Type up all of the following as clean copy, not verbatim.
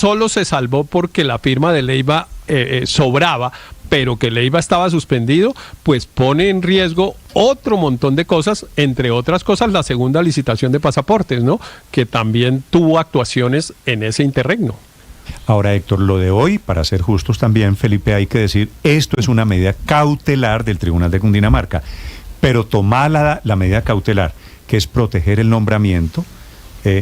solo se salvó porque la firma de Leiva sobraba, pero que Leiva estaba suspendido, pues pone en riesgo otro montón de cosas, entre otras cosas la segunda licitación de pasaportes, ¿no? Que también tuvo actuaciones en ese interregno. Ahora, Héctor, lo de hoy, para ser justos también, Felipe, hay que decir, esto es una medida cautelar del Tribunal de Cundinamarca, pero tomada la medida cautelar, que es proteger el nombramiento,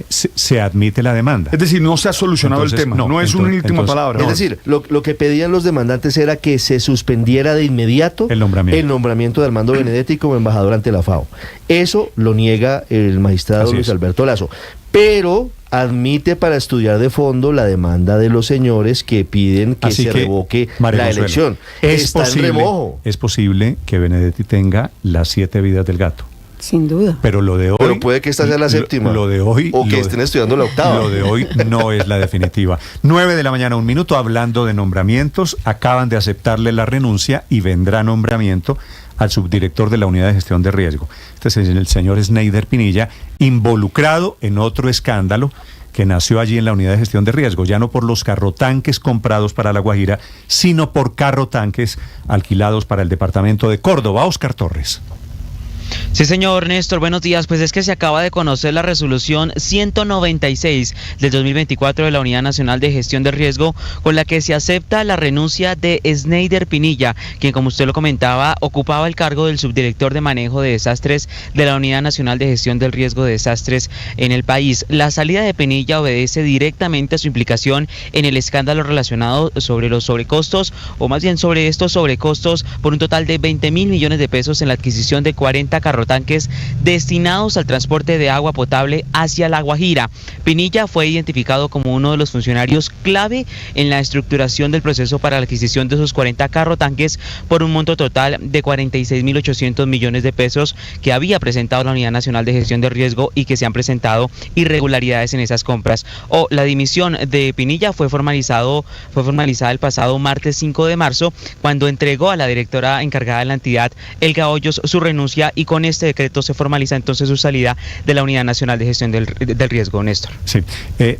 se admite la demanda. Es decir, no se ha solucionado el tema, no es una última palabra. Es decir, lo que pedían los demandantes era que se suspendiera de inmediato el nombramiento de Armando Benedetti como embajador ante la FAO. Eso lo niega el magistrado Luis Alberto Lazo, pero admite para estudiar de fondo la demanda de los señores que piden que se revoque la elección. Está en remojo. Es posible que Benedetti tenga las 7 vidas del gato. Sin duda. Pero lo de hoy... Pero puede que esta sea la séptima. Lo de hoy... O que estén estudiando la octava. Lo de hoy no es la definitiva. 9:00 a.m, hablando de nombramientos. Acaban de aceptarle la renuncia y vendrá nombramiento al subdirector de la Unidad de Gestión de Riesgo. Este es el señor Sneider Pinilla, involucrado en otro escándalo que nació allí en la Unidad de Gestión de Riesgo, ya no por los carrotanques comprados para La Guajira, sino por carrotanques alquilados para el departamento de Córdoba. Óscar Torres. Sí, señor Néstor, buenos días. Pues es que se acaba de conocer la resolución 196 del 2024 de la Unidad Nacional de Gestión de Riesgo, con la que se acepta la renuncia de Sneider Pinilla, quien, como usted lo comentaba, ocupaba el cargo del subdirector de manejo de desastres de la Unidad Nacional de Gestión del Riesgo de Desastres en el país. La salida de Pinilla obedece directamente a su implicación en el escándalo relacionado sobre los sobrecostos, o más bien sobre estos sobrecostos por un total de 20.000 millones de pesos en la adquisición de 40 carrotanques destinados al transporte de agua potable hacia La Guajira. Pinilla fue identificado como uno de los funcionarios clave en la estructuración del proceso para la adquisición de esos 40 carrotanques por un monto total de 46.800 millones de pesos que había presentado la Unidad Nacional de Gestión de Riesgo y que se han presentado irregularidades en esas compras. La dimisión de Pinilla fue formalizada el pasado martes 5 de marzo, cuando entregó a la directora encargada de la entidad, Elga Hoyos, su renuncia, y con este decreto se formaliza entonces su salida de la Unidad Nacional de Gestión del Riesgo, Néstor. Sí.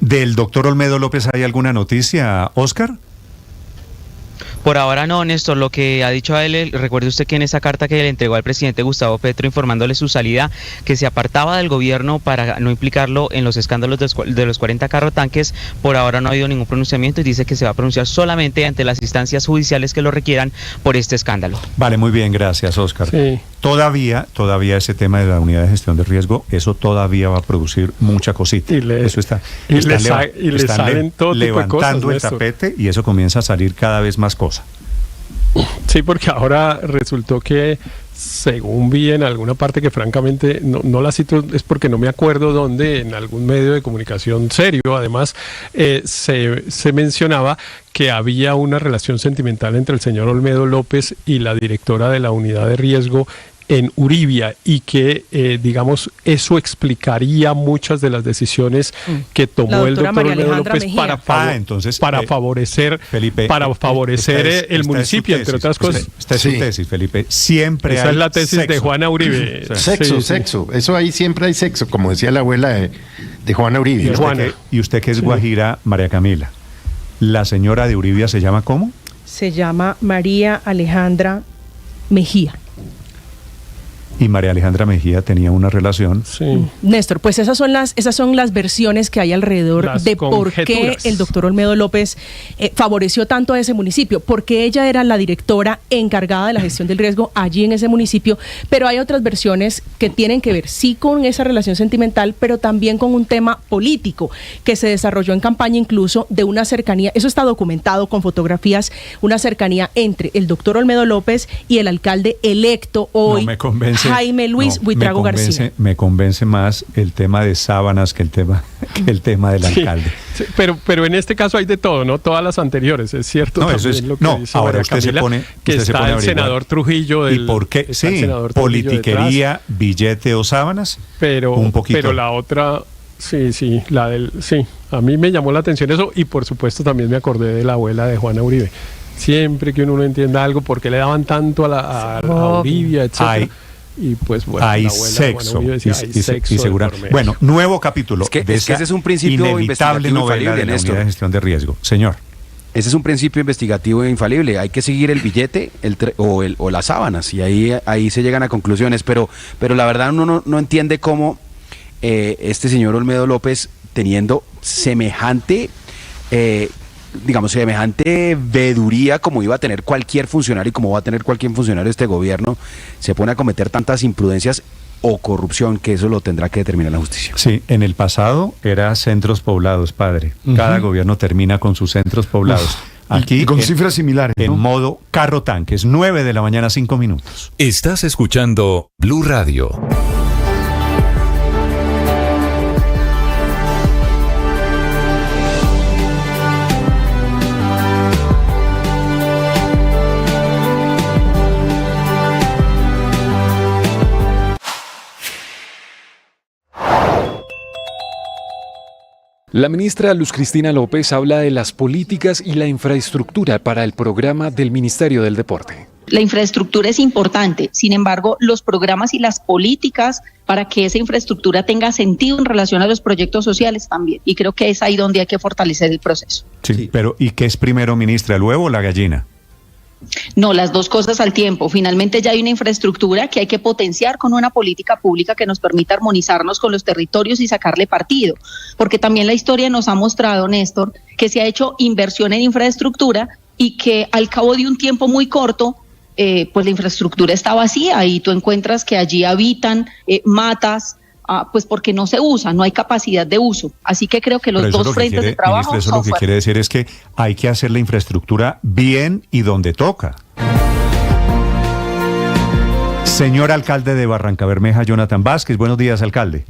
¿Del doctor Olmedo López hay alguna noticia, Óscar? Por ahora no, Néstor. Lo que ha dicho a él, recuerde usted que en esa carta que le entregó al presidente Gustavo Petro informándole su salida, que se apartaba del gobierno para no implicarlo en los escándalos de los 40 carrotanques, por ahora no ha habido ningún pronunciamiento y dice que se va a pronunciar solamente ante las instancias judiciales que lo requieran por este escándalo. Vale, muy bien, gracias, Óscar. Sí. Todavía ese tema de la Unidad de Gestión de Riesgo, eso todavía va a producir mucha cosita. Eso están levantando el tapete y eso comienza a salir cada vez más cosas. Sí, porque ahora resultó que, según vi en alguna parte que francamente no la cito, es porque no me acuerdo dónde, en algún medio de comunicación serio, además, se mencionaba que había una relación sentimental entre el señor Olmedo López y la directora de la Unidad de Riesgo en Uribia, y que, digamos, eso explicaría muchas de las decisiones que tomó el doctor Olmedo López para favorecer, Felipe, el municipio, entre otras cosas. Esta es su tesis, Felipe. Siempre esa hay es la tesis sexo de Juana Uribe. Sexo. Eso ahí siempre hay sexo, como decía la abuela de Juana Uribe. ¿Y usted que es guajira, María Camila? ¿La señora de Uribia se llama cómo? Se llama María Alejandra Mejía. Y María Alejandra Mejía tenía una relación. Sí. Néstor, pues esas son las versiones que hay alrededor de por qué el doctor Olmedo López favoreció tanto a ese municipio, porque ella era la directora encargada de la gestión del riesgo allí en ese municipio, pero hay otras versiones que tienen que ver sí con esa relación sentimental, pero también con un tema político que se desarrolló en campaña, incluso de una cercanía, eso está documentado con fotografías, una cercanía entre el doctor Olmedo López y el alcalde electo hoy. No me convence. Jaime Luis Buitrago García. Me convence más el tema de sábanas que el tema del alcalde. Sí, pero en este caso hay de todo, ¿no? Todas las anteriores, es cierto. No, eso es lo que dice ahora usted Camila, se pone el senador Trujillo. ¿Y por qué? Sí, politiquería, billete o sábanas. Un poquito. Pero la otra, sí, a mí me llamó la atención eso, y por supuesto también me acordé de la abuela de Juana Uribe. Siempre que uno no entienda algo, ¿por qué le daban tanto a Uribe, etcétera? y pues bueno, hay sexo, y seguramente. Bueno, nuevo capítulo de ese es un principio inevitable novela de la Unidad de Gestión de Riesgo. Señor. Ese es un principio investigativo infalible. Hay que seguir el billete o las sábanas y ahí se llegan a conclusiones. Pero la verdad uno no entiende cómo este señor Olmedo López, teniendo semejante veeduría como iba a tener cualquier funcionario y como va a tener cualquier funcionario de este gobierno, se pone a cometer tantas imprudencias o corrupción, que eso lo tendrá que determinar la justicia. Sí, en el pasado era centros poblados, padre. Cada gobierno termina con sus centros poblados. Aquí y con cifras similares, ¿no? En modo carro tanque. Es 9 de la mañana, 5 minutos. Estás escuchando Blue Radio. La ministra Luz Cristina López habla de las políticas y la infraestructura para el programa del Ministerio del Deporte. La infraestructura es importante, sin embargo, los programas y las políticas para que esa infraestructura tenga sentido en relación a los proyectos sociales también. Y creo que es ahí donde hay que fortalecer el proceso. Sí, pero ¿y qué es primero, ministra, el huevo o la gallina? No, las dos cosas al tiempo. Finalmente ya hay una infraestructura que hay que potenciar con una política pública que nos permita armonizarnos con los territorios y sacarle partido. Porque también la historia nos ha mostrado, Néstor, que se ha hecho inversión en infraestructura y que al cabo de un tiempo muy corto, pues la infraestructura está vacía y tú encuentras que allí habitan matas, pues porque no se usa, no hay capacidad de uso. Así que creo que los dos frentes de trabajo ministro, eso lo que quiere decir es que hay que hacer la infraestructura bien y donde toca. Señor alcalde de Barrancabermeja, Jonathan Vázquez, buenos días, alcalde.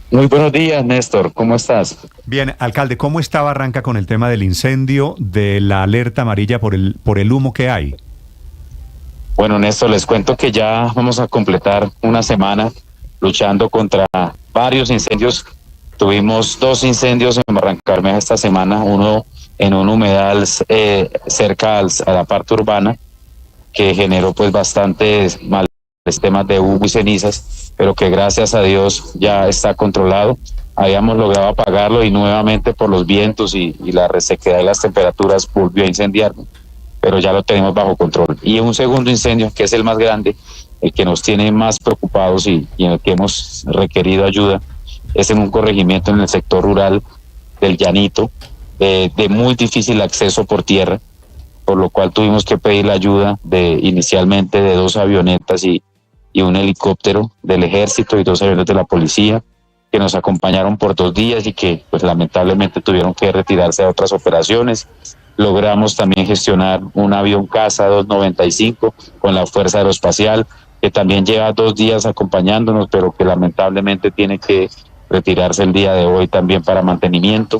Muy buenos días, Néstor, ¿cómo estás? Bien, alcalde, ¿cómo está Barranca con el tema del incendio, de la alerta amarilla por el humo que hay? Bueno, Néstor, les cuento que ya vamos a completar una semana luchando contra varios incendios. Tuvimos 2 incendios en Barrancabermeja esta semana, uno en un humedal cerca a la parte urbana, que generó pues bastantes males temas de humo y cenizas, pero que gracias a Dios ya está controlado. Habíamos logrado apagarlo y nuevamente por los vientos y la resequedad y las temperaturas volvió a incendiar, pero ya lo tenemos bajo control. Y un segundo incendio, que es el más grande, el que nos tiene más preocupados y en el que hemos requerido ayuda, es en un corregimiento en el sector rural del Llanito, de muy difícil acceso por tierra, por lo cual tuvimos que pedir la ayuda inicialmente de 2 avionetas y un helicóptero del ejército y 2 aviones de la policía, que nos acompañaron por 2 días y que pues lamentablemente tuvieron que retirarse a otras operaciones. Logramos también gestionar un avión Casa 295 con la Fuerza Aeroespacial, que también lleva 2 días acompañándonos, pero que lamentablemente tiene que retirarse el día de hoy también para mantenimiento.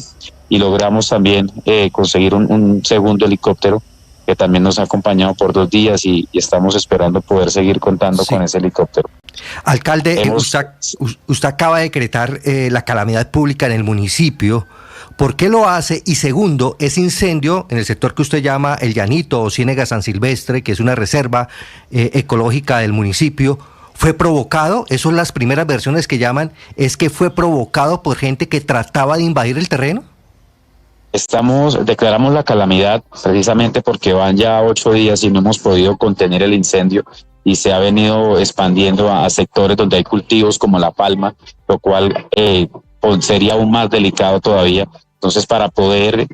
Y logramos también conseguir un segundo helicóptero que también nos ha acompañado por 2 días y estamos esperando poder seguir contando con ese helicóptero. Alcalde, usted acaba de decretar la calamidad pública en el municipio. ¿Por qué lo hace? Y segundo, ese incendio en el sector que usted llama El Llanito o Ciénega San Silvestre, que es una reserva ecológica del municipio, ¿fue provocado? Eso son las primeras versiones que llaman, ¿es que fue provocado por gente que trataba de invadir el terreno? Declaramos la calamidad precisamente porque van ya 8 días y no hemos podido contener el incendio y se ha venido expandiendo a sectores donde hay cultivos como la palma, lo cual sería aún más delicado todavía. Entonces, para poder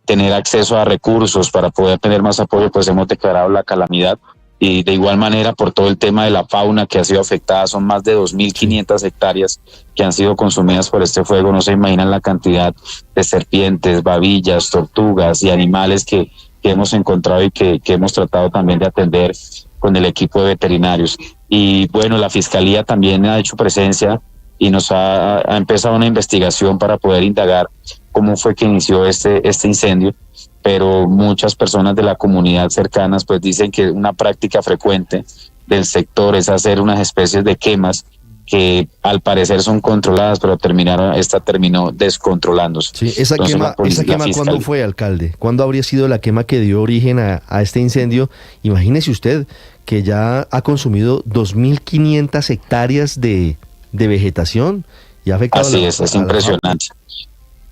tener acceso a recursos, para poder tener más apoyo, pues hemos declarado la calamidad. Y de igual manera, por todo el tema de la fauna que ha sido afectada, son más de 2.500 hectáreas que han sido consumidas por este fuego. No se imaginan la cantidad de serpientes, babillas, tortugas y animales que hemos encontrado y que hemos tratado también de atender con el equipo de veterinarios. Y bueno, la Fiscalía también ha hecho presencia y nos ha empezado una investigación para poder indagar cómo fue que inició este incendio, pero muchas personas de la comunidad cercanas pues dicen que una práctica frecuente del sector es hacer unas especies de quemas que al parecer son controladas, pero esta terminó descontrolándose. Sí, esa quema ¿cuándo fue, alcalde? ¿Cuándo habría sido la quema que dio origen a este incendio? Imagínese usted que ya ha consumido 2.500 hectáreas de vegetación y ha afectado. Así es impresionante.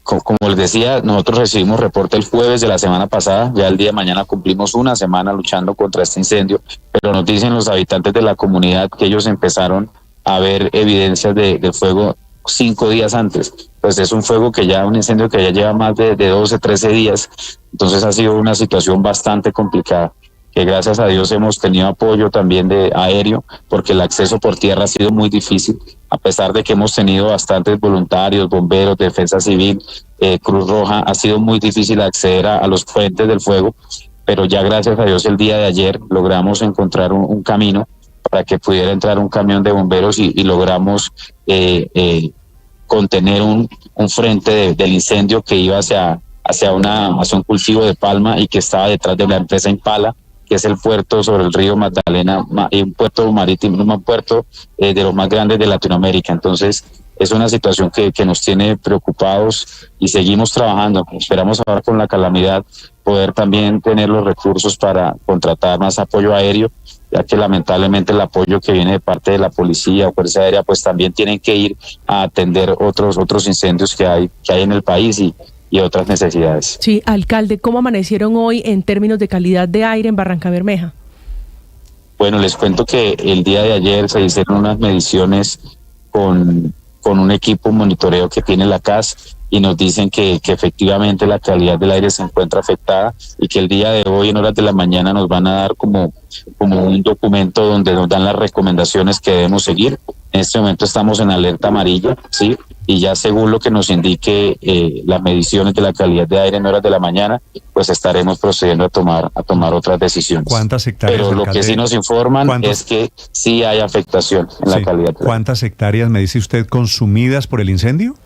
Como les decía, nosotros recibimos reporte el jueves de la semana pasada, ya el día de mañana cumplimos una semana luchando contra este incendio, pero nos dicen los habitantes de la comunidad que ellos empezaron a ver evidencias de fuego 5 días antes. Pues es un incendio que ya lleva más de 12, 13 días, entonces ha sido una situación bastante complicada, que gracias a Dios hemos tenido apoyo también de aéreo, porque el acceso por tierra ha sido muy difícil, a pesar de que hemos tenido bastantes voluntarios, bomberos, defensa civil, Cruz Roja, ha sido muy difícil acceder a los frentes del fuego, pero ya gracias a Dios el día de ayer logramos encontrar un camino para que pudiera entrar un camión de bomberos y logramos contener un frente del incendio que iba hacia un cultivo de palma y que estaba detrás de la empresa Impala, que es el puerto sobre el río Magdalena, y un puerto marítimo, un puerto de los más grandes de Latinoamérica. Entonces es una situación que nos tiene preocupados y seguimos trabajando. Esperamos ahora con la calamidad poder también tener los recursos para contratar más apoyo aéreo, ya que lamentablemente el apoyo que viene de parte de la policía o Fuerza Aérea pues también tienen que ir a atender otros incendios que hay en el país y otras necesidades. Sí, alcalde, ¿cómo amanecieron hoy en términos de calidad de aire en Barrancabermeja? Bueno, les cuento que el día de ayer se hicieron unas mediciones con un equipo monitoreo que tiene la CAS y nos dicen que efectivamente la calidad del aire se encuentra afectada y que el día de hoy en horas de la mañana nos van a dar como un documento donde nos dan las recomendaciones que debemos seguir. En este momento estamos en alerta amarilla, ¿sí? Y ya según lo que nos indique las mediciones de la calidad de aire en horas de la mañana, pues estaremos procediendo a tomar otras decisiones. ¿Cuántas hectáreas? Pero lo que sí nos informan es que sí hay afectación en la calidad de aire. ¿Cuántas hectáreas, me dice usted, consumidas por el incendio?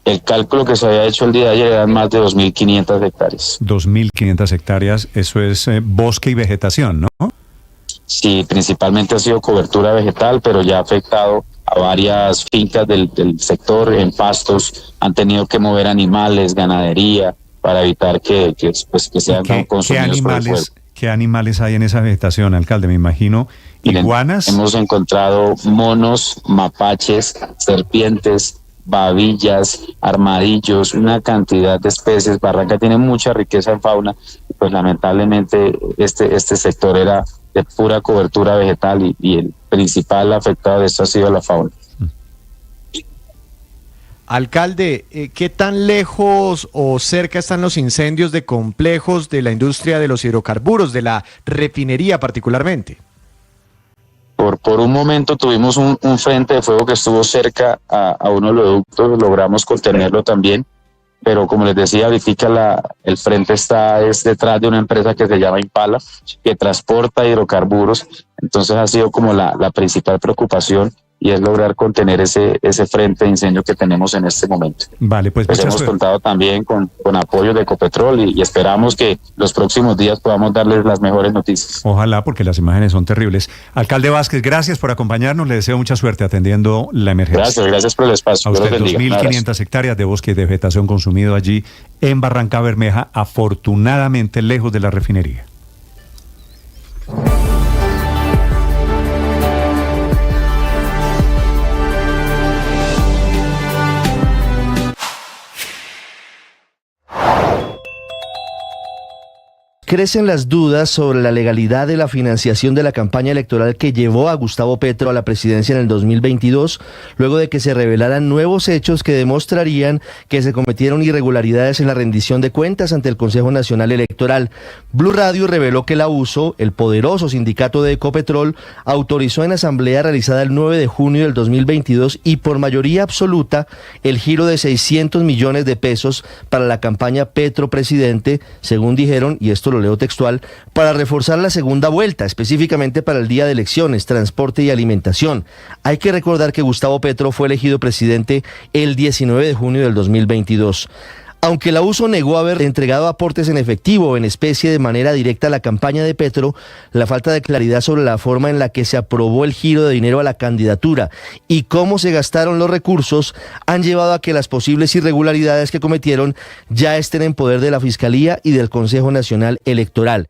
El cálculo que se había hecho el día de ayer eran más de 2.500 hectáreas. 2.500 hectáreas, eso es bosque y vegetación, ¿no? Sí, principalmente ha sido cobertura vegetal, pero ya ha afectado a varias fincas del sector en pastos. Han tenido que mover animales, ganadería, para evitar que sean consumidos por el fuego. ¿Qué animales hay en esa vegetación, alcalde? Me imagino iguanas. Hemos encontrado monos, mapaches, serpientes, babillas, armadillos, una cantidad de especies. Barranca tiene mucha riqueza en fauna, pues lamentablemente este sector era de pura cobertura vegetal y el principal afectado de esto ha sido la fauna. Alcalde, ¿qué tan lejos o cerca están los incendios de complejos de la industria de los hidrocarburos, de la refinería particularmente? Por un momento tuvimos un frente de fuego que estuvo cerca a uno de los ductos, logramos contenerlo también, pero como les decía, ahorita el frente es detrás de una empresa que se llama Impala, que transporta hidrocarburos, entonces ha sido como la principal preocupación y es lograr contener ese frente de incendio que tenemos en este momento. Vale, pues hemos contado también con apoyo de Ecopetrol y esperamos que los próximos días podamos darles las mejores noticias. Ojalá, porque las imágenes son terribles. Alcalde Vázquez, gracias por acompañarnos, le deseo mucha suerte atendiendo la emergencia. Gracias por el espacio. A usted, 2.500 hectáreas de bosque y de vegetación consumido allí en Barrancabermeja, afortunadamente lejos de la refinería. Crecen las dudas sobre la legalidad de la financiación de la campaña electoral que llevó a Gustavo Petro a la presidencia en el 2022, luego de que se revelaran nuevos hechos que demostrarían que se cometieron irregularidades en la rendición de cuentas ante el Consejo Nacional Electoral. Blue Radio reveló que la USO, el poderoso sindicato de Ecopetrol, autorizó en asamblea realizada el 9 de junio del 2022 y por mayoría absoluta el giro de 600 millones de pesos para la campaña Petro Presidente, según dijeron, y esto lo leo textual, para reforzar la segunda vuelta, específicamente para el día de elecciones, transporte y alimentación. Hay que recordar que Gustavo Petro fue elegido presidente el 19 de junio del 2022. Aunque la USO negó haber entregado aportes en efectivo o en especie de manera directa a la campaña de Petro, la falta de claridad sobre la forma en la que se aprobó el giro de dinero a la candidatura y cómo se gastaron los recursos han llevado a que las posibles irregularidades que cometieron ya estén en poder de la Fiscalía y del Consejo Nacional Electoral.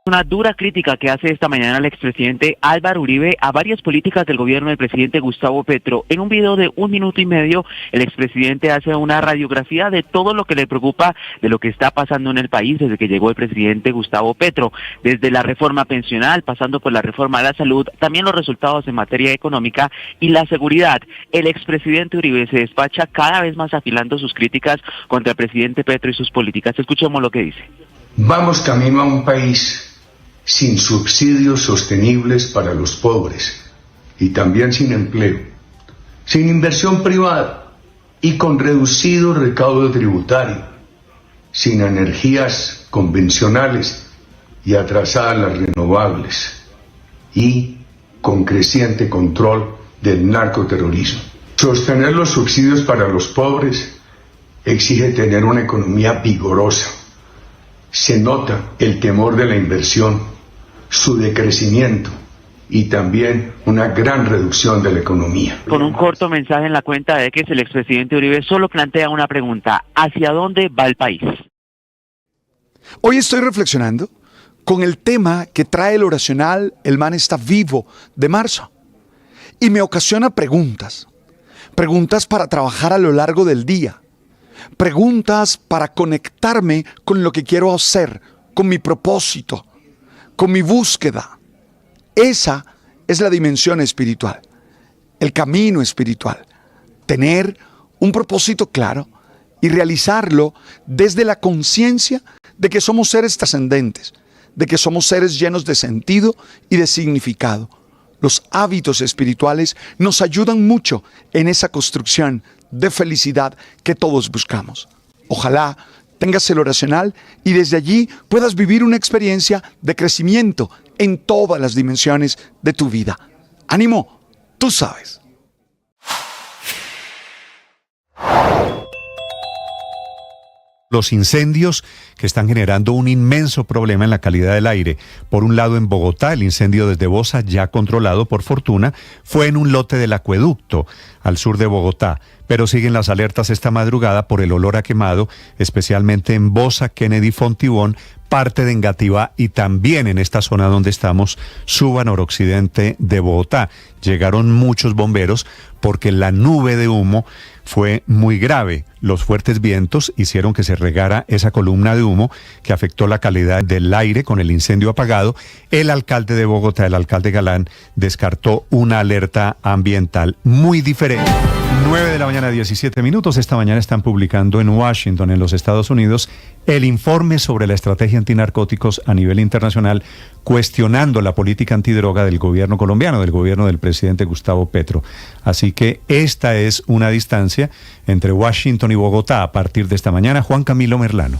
Una dura crítica que hace esta mañana el expresidente Álvaro Uribe a varias políticas del gobierno del presidente Gustavo Petro. En un video de 1 minuto y medio, el expresidente hace una radiografía de todo lo que le preocupa de lo que está pasando en el país desde que llegó el presidente Gustavo Petro, desde la reforma pensional, pasando por la reforma a la salud, también los resultados en materia económica y la seguridad. El expresidente Uribe se despacha cada vez más afilando sus críticas contra el presidente Petro y sus políticas. Escuchemos lo que dice. Vamos camino a un país sin subsidios sostenibles para los pobres y también sin empleo, sin inversión privada y con reducido recaudo tributario, sin energías convencionales y atrasadas las renovables y con creciente control del narcoterrorismo. Sostener los subsidios para los pobres exige tener una economía vigorosa. Se nota el temor de la inversión, su decrecimiento y también una gran reducción de la economía. Con un corto mensaje en la cuenta de X, el expresidente Uribe solo plantea una pregunta: ¿hacia dónde va el país? Hoy estoy reflexionando con el tema que trae el oracional El Man Está Vivo de marzo y me ocasiona preguntas para trabajar a lo largo del día, preguntas para conectarme con lo que quiero hacer, con mi propósito, con mi búsqueda. Esa es la dimensión espiritual, el camino espiritual. Tener un propósito claro y realizarlo desde la conciencia de que somos seres trascendentes, de que somos seres llenos de sentido y de significado. Los hábitos espirituales nos ayudan mucho en esa construcción de felicidad que todos buscamos. Ojalá tengas el oracional y desde allí puedas vivir una experiencia de crecimiento en todas las dimensiones de tu vida. ¡Ánimo! Tú sabes. Los incendios que están generando un inmenso problema en la calidad del aire. Por un lado, en Bogotá, el incendio desde Bosa, ya controlado por fortuna, fue en un lote del acueducto al sur de Bogotá. Pero siguen las alertas esta madrugada por el olor a quemado, especialmente en Bosa, Kennedy, Fontibón, parte de Engativá y también en esta zona donde estamos, suba noroccidente de Bogotá. Llegaron muchos bomberos porque la nube de humo fue muy grave. Los fuertes vientos hicieron que se regara esa columna de humo que afectó la calidad del aire con el incendio apagado. El alcalde de Bogotá, el alcalde Galán, descartó una alerta ambiental muy diferente. 9 de la mañana, 17 minutos. Esta mañana están publicando en Washington, en los Estados Unidos, el informe sobre la estrategia antinarcóticos a nivel internacional, cuestionando la política antidroga del gobierno colombiano, del gobierno del presidente Gustavo Petro. Así que esta es una distancia entre Washington y Bogotá a partir de esta mañana. Juan Camilo Merlano.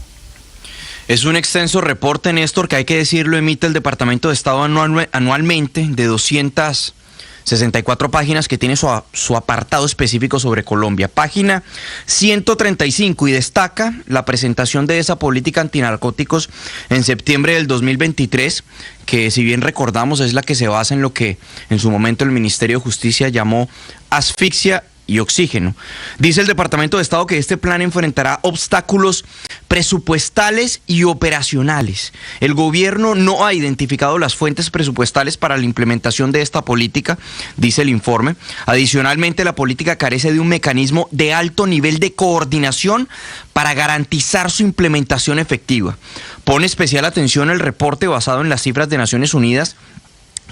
Es un extenso reporte, Néstor, que hay que decirlo, emite el Departamento de Estado anualmente, de 264 páginas, que tiene su apartado específico sobre Colombia. Página 135, y destaca la presentación de esa política antinarcóticos en septiembre del 2023, que, si bien recordamos, es la que se basa en lo que en su momento el Ministerio de Justicia llamó asfixia y oxígeno. Dice el Departamento de Estado que este plan enfrentará obstáculos presupuestales y operacionales. El gobierno no ha identificado las fuentes presupuestales para la implementación de esta política, dice el informe. Adicionalmente, la política carece de un mecanismo de alto nivel de coordinación para garantizar su implementación efectiva. Pone especial atención el reporte basado en las cifras de Naciones Unidas,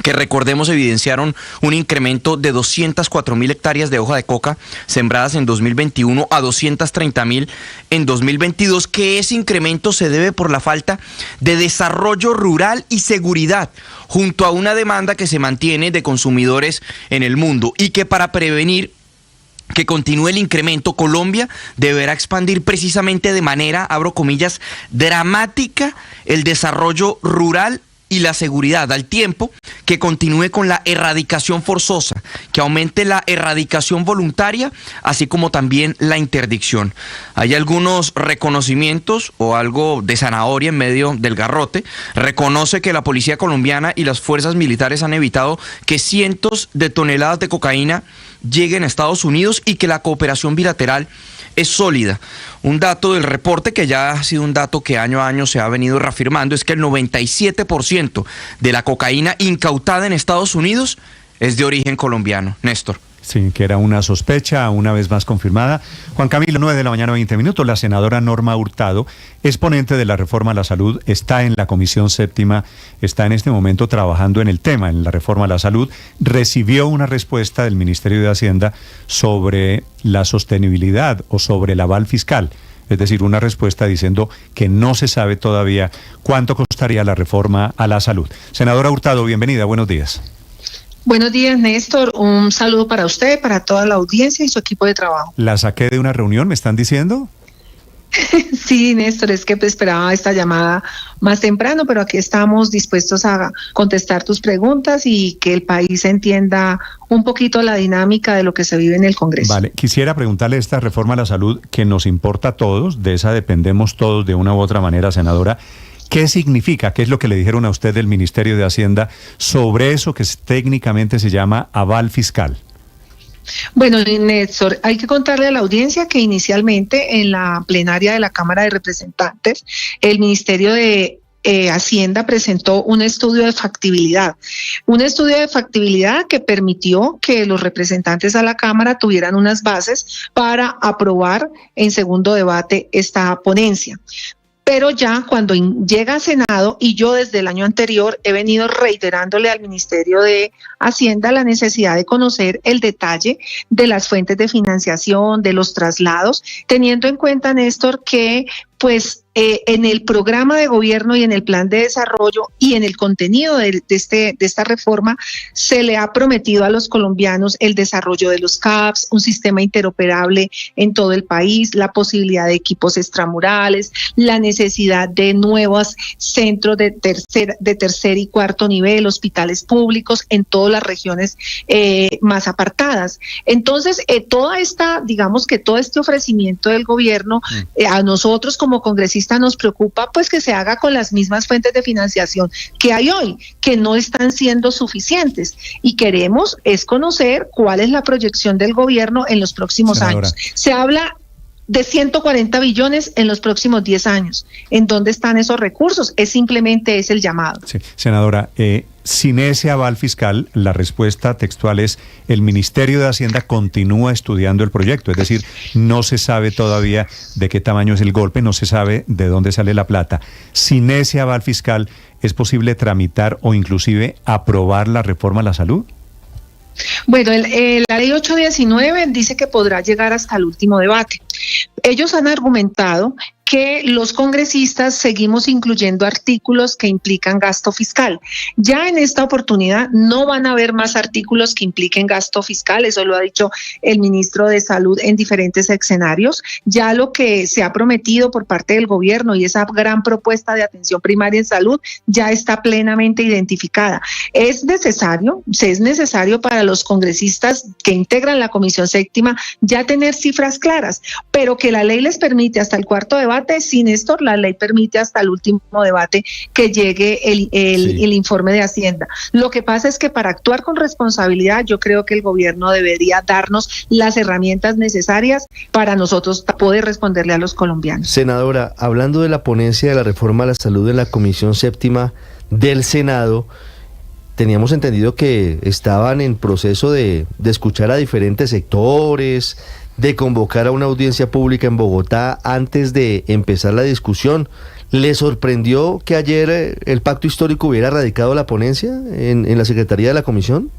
que, recordemos, evidenciaron un incremento de 204.000 hectáreas de hoja de coca sembradas en 2021 a 230.000 en 2022, que ese incremento se debe por la falta de desarrollo rural y seguridad, junto a una demanda que se mantiene de consumidores en el mundo, y que, para prevenir que continúe el incremento, Colombia deberá expandir precisamente de manera, abro comillas, dramática, el desarrollo rural y la seguridad, al tiempo que continúe con la erradicación forzosa, que aumente la erradicación voluntaria, así como también la interdicción. Hay algunos reconocimientos o algo de zanahoria en medio del garrote. Reconoce que la policía colombiana y las fuerzas militares han evitado que cientos de toneladas de cocaína lleguen a Estados Unidos y que la cooperación bilateral es sólida. Un dato del reporte, que ya ha sido un dato que año a año se ha venido reafirmando, es que el 97% de la cocaína incautada en Estados Unidos es de origen colombiano. Néstor. Sí, que era una sospecha, una vez más confirmada. Juan Camilo, 9 de la mañana, 20 minutos. La senadora Norma Hurtado, exponente de la reforma a la salud, está en la Comisión Séptima, está en este momento trabajando en el tema, en la reforma a la salud. Recibió una respuesta del Ministerio de Hacienda sobre la sostenibilidad o sobre el aval fiscal. Es decir, una respuesta diciendo que no se sabe todavía cuánto costaría la reforma a la salud. Senadora Hurtado, bienvenida, buenos días. Buenos días, Néstor. Un saludo para usted, para toda la audiencia y su equipo de trabajo. ¿La saqué de una reunión, me están diciendo? Sí, Néstor, es que esperaba esta llamada más temprano, pero aquí estamos dispuestos a contestar tus preguntas y que el país entienda un poquito la dinámica de lo que se vive en el Congreso. Vale, quisiera preguntarle esta reforma a la salud que nos importa a todos, de esa dependemos todos de una u otra manera, senadora. ¿Qué significa? ¿Qué es lo que le dijeron a usted del Ministerio de Hacienda sobre eso que técnicamente se llama aval fiscal? Bueno, Néstor, hay que contarle a la audiencia que inicialmente en la plenaria de la Cámara de Representantes, el Ministerio de Hacienda presentó un estudio de factibilidad. Un estudio de factibilidad que permitió que los representantes a la Cámara tuvieran unas bases para aprobar en segundo debate esta ponencia. Pero ya cuando llega a Senado, y yo desde el año anterior he venido reiterándole al Ministerio de Hacienda la necesidad de conocer el detalle de las fuentes de financiación, de los traslados, teniendo en cuenta, Néstor, que pues en el programa de gobierno y en el plan de desarrollo y en el contenido de esta reforma se le ha prometido a los colombianos el desarrollo de los CAPS, un sistema interoperable en todo el país, la posibilidad de equipos extramurales, la necesidad de nuevos centros de tercer y cuarto nivel, hospitales públicos en todas las regiones más apartadas. Entonces, digamos que todo este ofrecimiento del gobierno a nosotros como congresistas nos preocupa pues que se haga con las mismas fuentes de financiación que hay hoy, que no están siendo suficientes, y queremos es conocer cuál es la proyección del gobierno en los próximos años. Se habla de 140 billones en los próximos 10 años. ¿En dónde están esos recursos? Simplemente es el llamado. Sí, senadora, sin ese aval fiscal, la respuesta textual es: el Ministerio de Hacienda continúa estudiando el proyecto, es decir, no se sabe todavía de qué tamaño es el golpe, no se sabe de dónde sale la plata. Sin ese aval fiscal, ¿es posible tramitar o inclusive aprobar la reforma a la salud? Bueno, la ley 819 dice que podrá llegar hasta el último debate. Ellos han argumentado que los congresistas seguimos incluyendo artículos que implican gasto fiscal. Ya en esta oportunidad no van a haber más artículos que impliquen gasto fiscal, eso lo ha dicho el ministro de Salud en diferentes escenarios. Ya lo que se ha prometido por parte del gobierno y esa gran propuesta de atención primaria en salud ya está plenamente identificada. Es necesario para los congresistas que integran la Comisión Séptima ya tener cifras claras, pero que la ley les permite hasta el cuarto debate. Sí, Néstor, la ley permite hasta el último debate que llegue el informe de Hacienda. Lo que pasa es que para actuar con responsabilidad, yo creo que el gobierno debería darnos las herramientas necesarias para nosotros poder responderle a los colombianos. Senadora, hablando de la ponencia de la reforma a la salud en la Comisión Séptima del Senado, teníamos entendido que estaban en proceso de escuchar a diferentes sectores, de convocar a una audiencia pública en Bogotá antes de empezar la discusión. ¿Le sorprendió que ayer el Pacto Histórico hubiera radicado la ponencia en la Secretaría de la Comisión?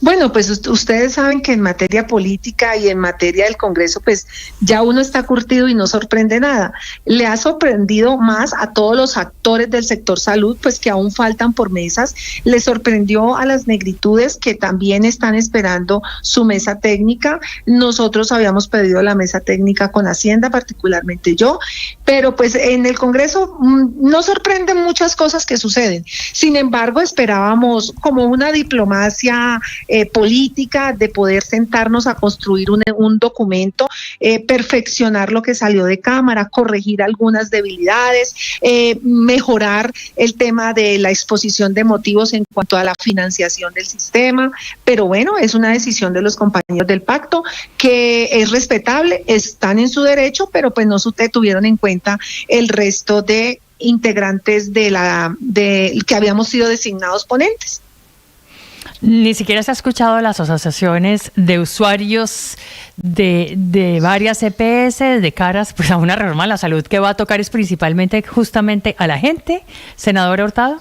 Bueno, pues ustedes saben que en materia política y en materia del Congreso, pues ya uno está curtido y no sorprende nada. Le ha sorprendido más a todos los actores del sector salud, pues que aún faltan por mesas. Le sorprendió a las negritudes que también están esperando su mesa técnica. Nosotros habíamos pedido la mesa técnica con Hacienda, particularmente yo, pero pues en el Congreso no sorprenden muchas cosas que suceden. Sin embargo, esperábamos como una diplomacia política de poder sentarnos a construir un documento, perfeccionar lo que salió de Cámara, corregir algunas debilidades, mejorar el tema de la exposición de motivos en cuanto a la financiación del sistema, pero bueno, es una decisión de los compañeros del pacto que es respetable, están en su derecho, pero pues no tuvieron en cuenta el resto de integrantes de que habíamos sido designados ponentes. Ni siquiera se ha escuchado las asociaciones de usuarios de varias EPS de caras pues a una reforma a la salud que va a tocar es principalmente justamente a la gente. Senadora Hurtado.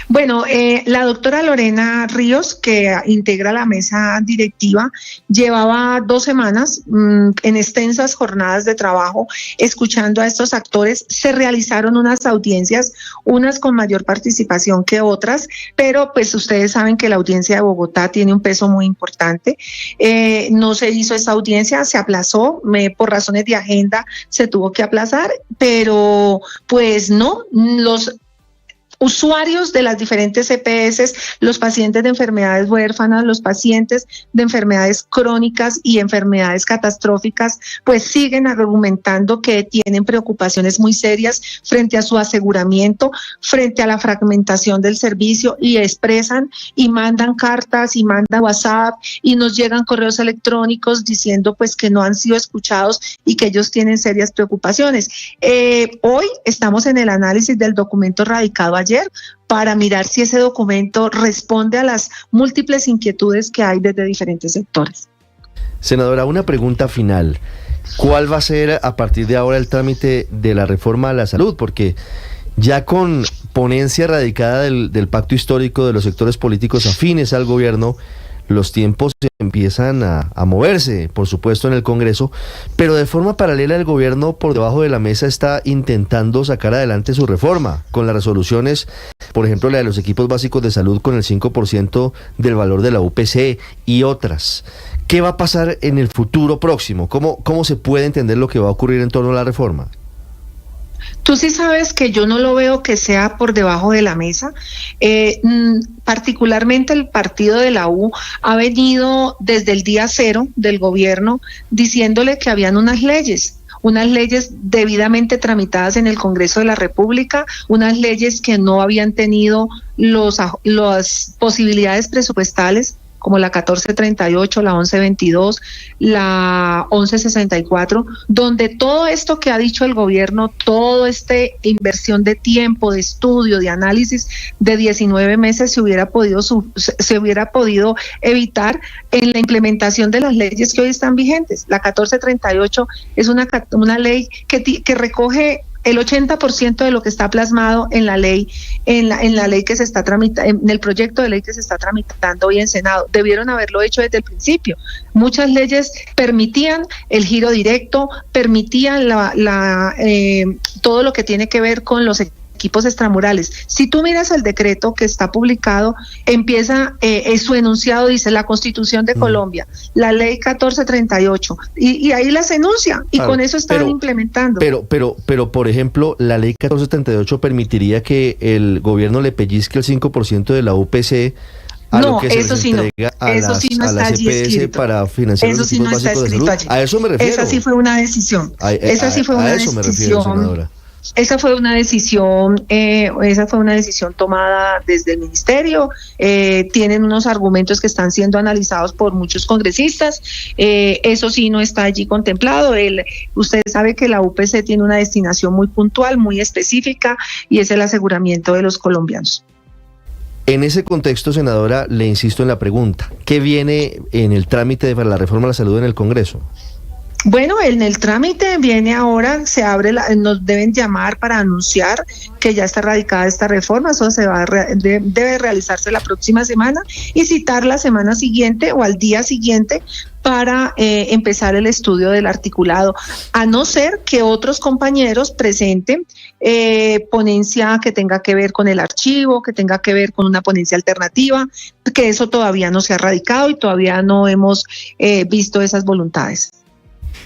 Bueno, la doctora Lorena Ríos, que integra la mesa directiva, llevaba 2 semanas en extensas jornadas de trabajo escuchando a estos actores. Se realizaron unas audiencias, unas con mayor participación que otras, pero pues ustedes saben que la audiencia de Bogotá tiene un peso muy importante. No se hizo esa audiencia, se aplazó, por razones de agenda se tuvo que aplazar, pero pues no, los usuarios de las diferentes EPS, los pacientes de enfermedades huérfanas, los pacientes de enfermedades crónicas y enfermedades catastróficas, pues siguen argumentando que tienen preocupaciones muy serias frente a su aseguramiento, frente a la fragmentación del servicio, y expresan y mandan cartas y mandan WhatsApp y nos llegan correos electrónicos diciendo pues que no han sido escuchados y que ellos tienen serias preocupaciones. Hoy estamos en el análisis del documento radicado ayer para mirar si ese documento responde a las múltiples inquietudes que hay desde diferentes sectores. Senadora, una pregunta final. ¿Cuál va a ser a partir de ahora el trámite de la reforma a la salud? Porque ya con ponencia radicada del pacto histórico de los sectores políticos afines al gobierno, los tiempos empiezan a moverse, por supuesto, en el Congreso, pero de forma paralela el gobierno por debajo de la mesa está intentando sacar adelante su reforma, con las resoluciones, por ejemplo, la de los equipos básicos de salud con el 5% del valor de la UPC y otras. ¿Qué va a pasar en el futuro próximo? ¿Cómo se puede entender lo que va a ocurrir en torno a la reforma? Tú sí sabes que yo no lo veo que sea por debajo de la mesa. Particularmente el partido de la U ha venido desde el día 0 del gobierno diciéndole que habían unas leyes debidamente tramitadas en el Congreso de la República, unas leyes que no habían tenido las posibilidades presupuestales, como la 1438, la 1122, la 1164, donde todo esto que ha dicho el gobierno, toda esta inversión de tiempo, de estudio, de análisis de 19 meses se hubiera podido evitar en la implementación de las leyes que hoy están vigentes. La 1438 es una ley que recoge el 80% de lo que está plasmado en la ley, en la ley que se está tramitando, en el proyecto de ley que se está tramitando hoy en Senado. Debieron haberlo hecho desde el principio. Muchas leyes permitían el giro directo, permitían todo lo que tiene que ver con los equipos extramurales. Si tú miras el decreto que está publicado, empieza, su enunciado dice la Constitución de Colombia, la ley 1438, y ahí las enuncia, y claro, con eso están implementando. Pero, por ejemplo, la ley 1438 permitiría que el gobierno le pellizque el 5% de la UPC a lo que se les entrega a las EPS para financiar los equipos básicos de salud. A eso me refiero. Esa sí fue una decisión. Esa sí fue una decisión. Me refiero, senadora. Esa fue una decisión tomada desde el ministerio. Tienen unos argumentos que están siendo analizados por muchos congresistas. Eso sí no está allí contemplado. Usted sabe que la UPC tiene una destinación muy puntual, muy específica, y es el aseguramiento de los colombianos. En ese contexto, senadora, le insisto en la pregunta: ¿qué viene en el trámite de la reforma a la salud en el Congreso? Bueno, en el trámite viene ahora, se abre, nos deben llamar para anunciar que ya está radicada esta reforma. Eso debe realizarse la próxima semana y citar la semana siguiente o al día siguiente para empezar el estudio del articulado, a no ser que otros compañeros presenten ponencia que tenga que ver con el archivo, que tenga que ver con una ponencia alternativa, que eso todavía no se ha radicado y todavía no hemos visto esas voluntades.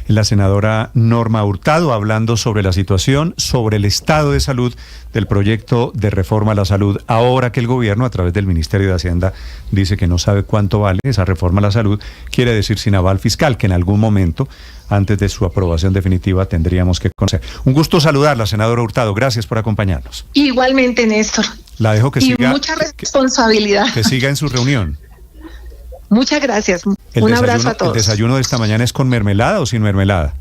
La senadora Norma Hurtado hablando sobre la situación, sobre el estado de salud del proyecto de reforma a la salud, ahora que el gobierno, a través del Ministerio de Hacienda, dice que no sabe cuánto vale esa reforma a la salud, quiere decir sin aval fiscal, que en algún momento, antes de su aprobación definitiva, tendríamos que conocer. Un gusto saludarla, senadora Hurtado, gracias por acompañarnos. Igualmente, Néstor. La dejo que siga. Y mucha responsabilidad. Que siga en su reunión. Muchas gracias. Un abrazo a todos. ¿El desayuno de esta mañana es con mermelada o sin mermelada?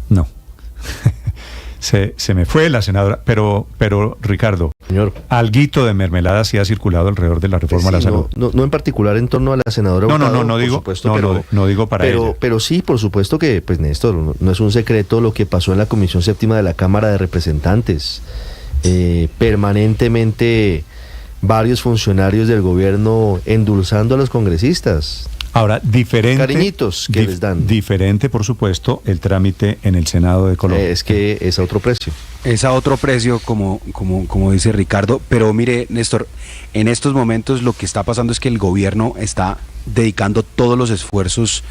No. Se me fue la senadora, pero Ricardo, señor, alguito de mermelada sí ha circulado alrededor de la reforma a la salud. No en particular en torno a la senadora Hurtado, no digo, supuesto, no digo para ella. Pero sí, por supuesto que, pues Néstor, no es un secreto lo que pasó en la Comisión Séptima de la Cámara de Representantes. Permanentemente varios funcionarios del gobierno endulzando a los congresistas. Ahora, diferente. Cariñitos que les dan. Diferente, por supuesto, el trámite en el Senado de Colombia. Es que es a otro precio. Es a otro precio, como dice Ricardo. Pero mire, Néstor, en estos momentos lo que está pasando es que el gobierno está dedicando todos los esfuerzos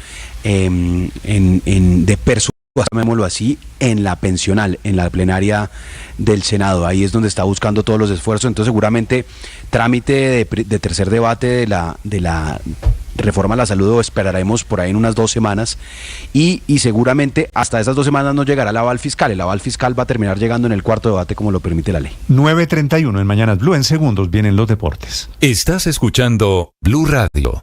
de personal, llamémoslo así, en la pensional, en la plenaria del Senado. Ahí es donde está buscando todos los esfuerzos. Entonces, seguramente, trámite de tercer debate de la reforma a la salud o esperaremos por ahí en unas 2 semanas y seguramente hasta esas 2 semanas no llegará el aval fiscal. El aval fiscal va a terminar llegando en el cuarto debate como lo permite la ley. 9:31 en Mañanas Blue. En segundos vienen los deportes. Estás escuchando Blue Radio.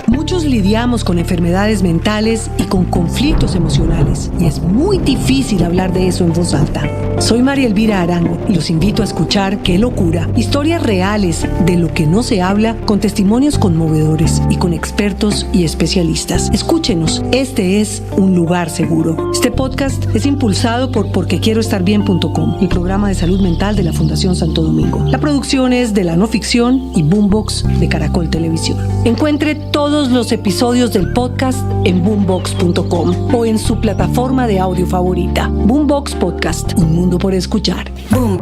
Muchos lidiamos con enfermedades mentales y con conflictos emocionales y es muy difícil hablar de eso en voz alta. Soy María Elvira Arango y los invito a escuchar Qué Locura, historias reales de lo que no se habla con testimonios conmovedores y con expertos y especialistas. Escúchenos, este es un lugar seguro. Este podcast es impulsado por porquequieroestarbien.com, el programa de salud mental de la Fundación Santo Domingo. La producción es de La No Ficción y Boombox de Caracol Televisión. Encuentre todos los episodios del podcast en boombox.com o en su plataforma de audio favorita. Boombox Podcast, un mundo por escuchar. Boom.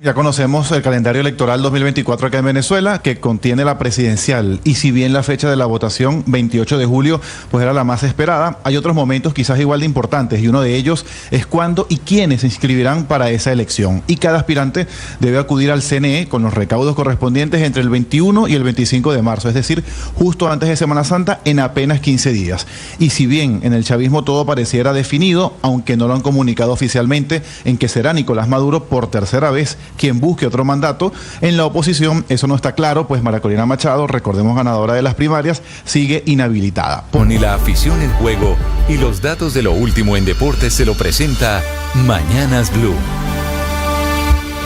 Ya conocemos el calendario electoral 2024 acá en Venezuela, que contiene la presidencial. Y si bien la fecha de la votación, 28 de julio, pues era la más esperada, hay otros momentos quizás igual de importantes. Y uno de ellos es cuándo y quiénes se inscribirán para esa elección. Y cada aspirante debe acudir al CNE con los recaudos correspondientes entre el 21 y el 25 de marzo. Es decir, justo antes de Semana Santa, en apenas 15 días. Y si bien en el chavismo todo pareciera definido, aunque no lo han comunicado oficialmente, en que será Nicolás Maduro por tercera vez quien busque otro mandato, en la oposición eso no está claro, pues María Corina Machado, recordemos ganadora de las primarias, sigue inhabilitada. Ni la afición en juego y los datos de lo último en deportes se lo presenta Mañanas Blue.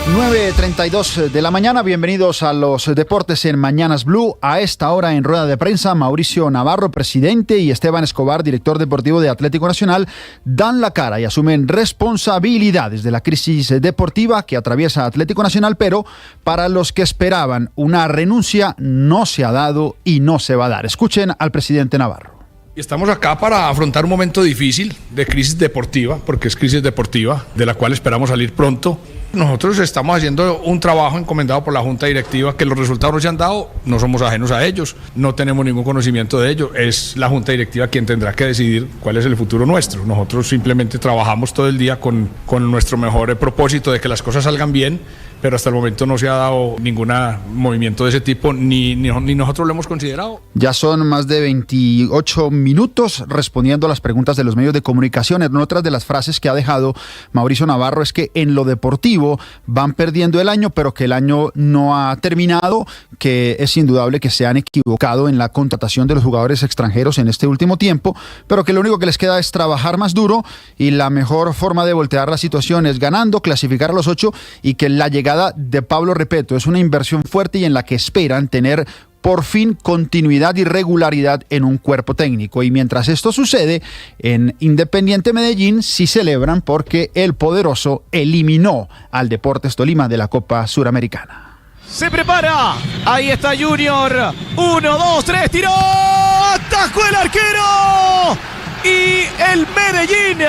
9:32 de la mañana, bienvenidos a los deportes en Mañanas Blue. A esta hora en rueda de prensa, Mauricio Navarro, presidente, y Esteban Escobar, director deportivo de Atlético Nacional, dan la cara y asumen responsabilidades de la crisis deportiva que atraviesa Atlético Nacional, pero para los que esperaban una renuncia no se ha dado y no se va a dar. Escuchen al presidente Navarro. Estamos acá para afrontar un momento difícil de crisis deportiva, porque es crisis deportiva, de la cual esperamos salir pronto. Nosotros estamos haciendo un trabajo encomendado por la Junta Directiva, que los resultados no se han dado, no somos ajenos a ellos, no tenemos ningún conocimiento de ello, es la Junta Directiva quien tendrá que decidir cuál es el futuro nuestro. Nosotros simplemente trabajamos todo el día con nuestro mejor propósito de que las cosas salgan bien, pero hasta el momento no se ha dado ningún movimiento de ese tipo, ni nosotros lo hemos considerado. Ya son más de 28 minutos respondiendo a las preguntas de los medios de comunicación. En otras de las frases que ha dejado Mauricio Navarro es que en lo deportivo van perdiendo el año, pero que el año no ha terminado, que es indudable que se han equivocado en la contratación de los jugadores extranjeros en este último tiempo, pero que lo único que les queda es trabajar más duro y la mejor forma de voltear la situación es ganando, clasificar a los 8 y que la llegada de Pablo Repeto es una inversión fuerte y en la que esperan tener por fin continuidad y regularidad en un cuerpo técnico. Y mientras esto sucede, en Independiente Medellín sí celebran porque el poderoso eliminó al Deportes Tolima de la Copa Suramericana. Se prepara, ahí está Junior, 1, 2, 3, tiró, atajó el arquero y el Medellín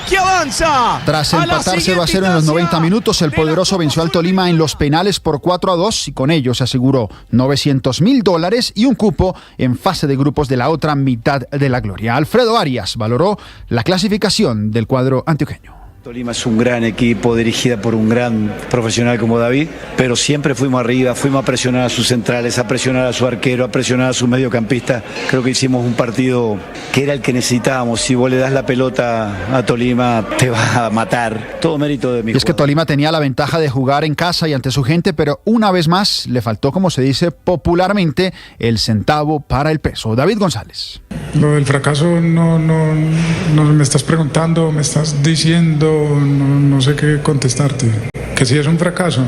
que avanza. Tras empatar 0-0 en los 90 minutos, el poderoso venció al Tolima en los penales por 4-2 y con ello se aseguró $900,000 y un cupo en fase de grupos de la otra mitad de la gloria. Alfredo Arias valoró la clasificación del cuadro antioqueño. Tolima es un gran equipo, dirigida por un gran profesional como David, pero siempre fuimos arriba, fuimos a presionar a sus centrales, a presionar a su arquero, a presionar a su mediocampista. Creo que hicimos un partido que era el que necesitábamos. Si vos le das la pelota a Tolima, te va a matar. Todo mérito de mi jugador. Es que Tolima tenía la ventaja de jugar en casa y ante su gente, pero una vez más le faltó, como se dice popularmente, el centavo para el peso. David González. Lo del fracaso no me estás preguntando, me estás diciendo, no sé qué contestarte. Que si es un fracaso,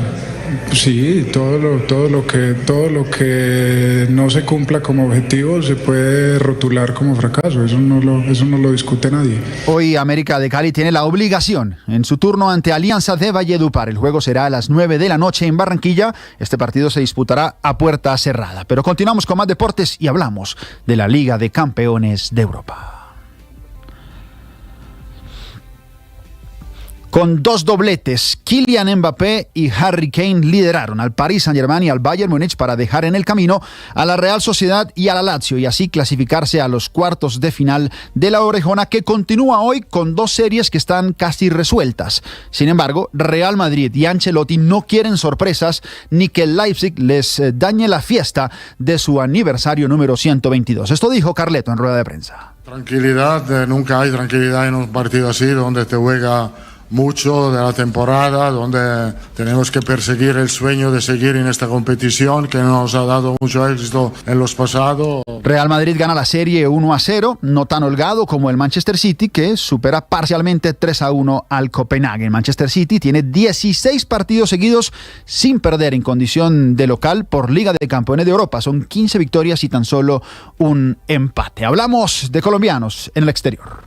sí, todo lo que no se cumpla como objetivo se puede rotular como fracaso, eso no lo discute nadie. Hoy América de Cali tiene la obligación en su turno ante Alianza de Valledupar. El juego será a las 9 de la noche en Barranquilla. Este partido se disputará a puerta cerrada. Pero continuamos con más deportes y hablamos de la Liga de Campeones de Europa. Con 2 dobletes, Kylian Mbappé y Harry Kane lideraron al Paris Saint-Germain y al Bayern Múnich para dejar en el camino a la Real Sociedad y a la Lazio y así clasificarse a los cuartos de final de la Orejona, que continúa hoy con 2 series que están casi resueltas. Sin embargo, Real Madrid y Ancelotti no quieren sorpresas ni que el Leipzig les dañe la fiesta de su aniversario número 122. Esto dijo Carleto en rueda de prensa. Tranquilidad, nunca hay tranquilidad en un partido así donde te juega mucho de la temporada, donde tenemos que perseguir el sueño de seguir en esta competición que nos ha dado mucho éxito en los pasados. Real Madrid gana la serie 1-0, no tan holgado como el Manchester City, que supera parcialmente 3-1 al Copenhague. Manchester City tiene 16 partidos seguidos sin perder en condición de local por Liga de Campeones de Europa. Son 15 victorias y tan solo un empate. Hablamos de colombianos en el exterior.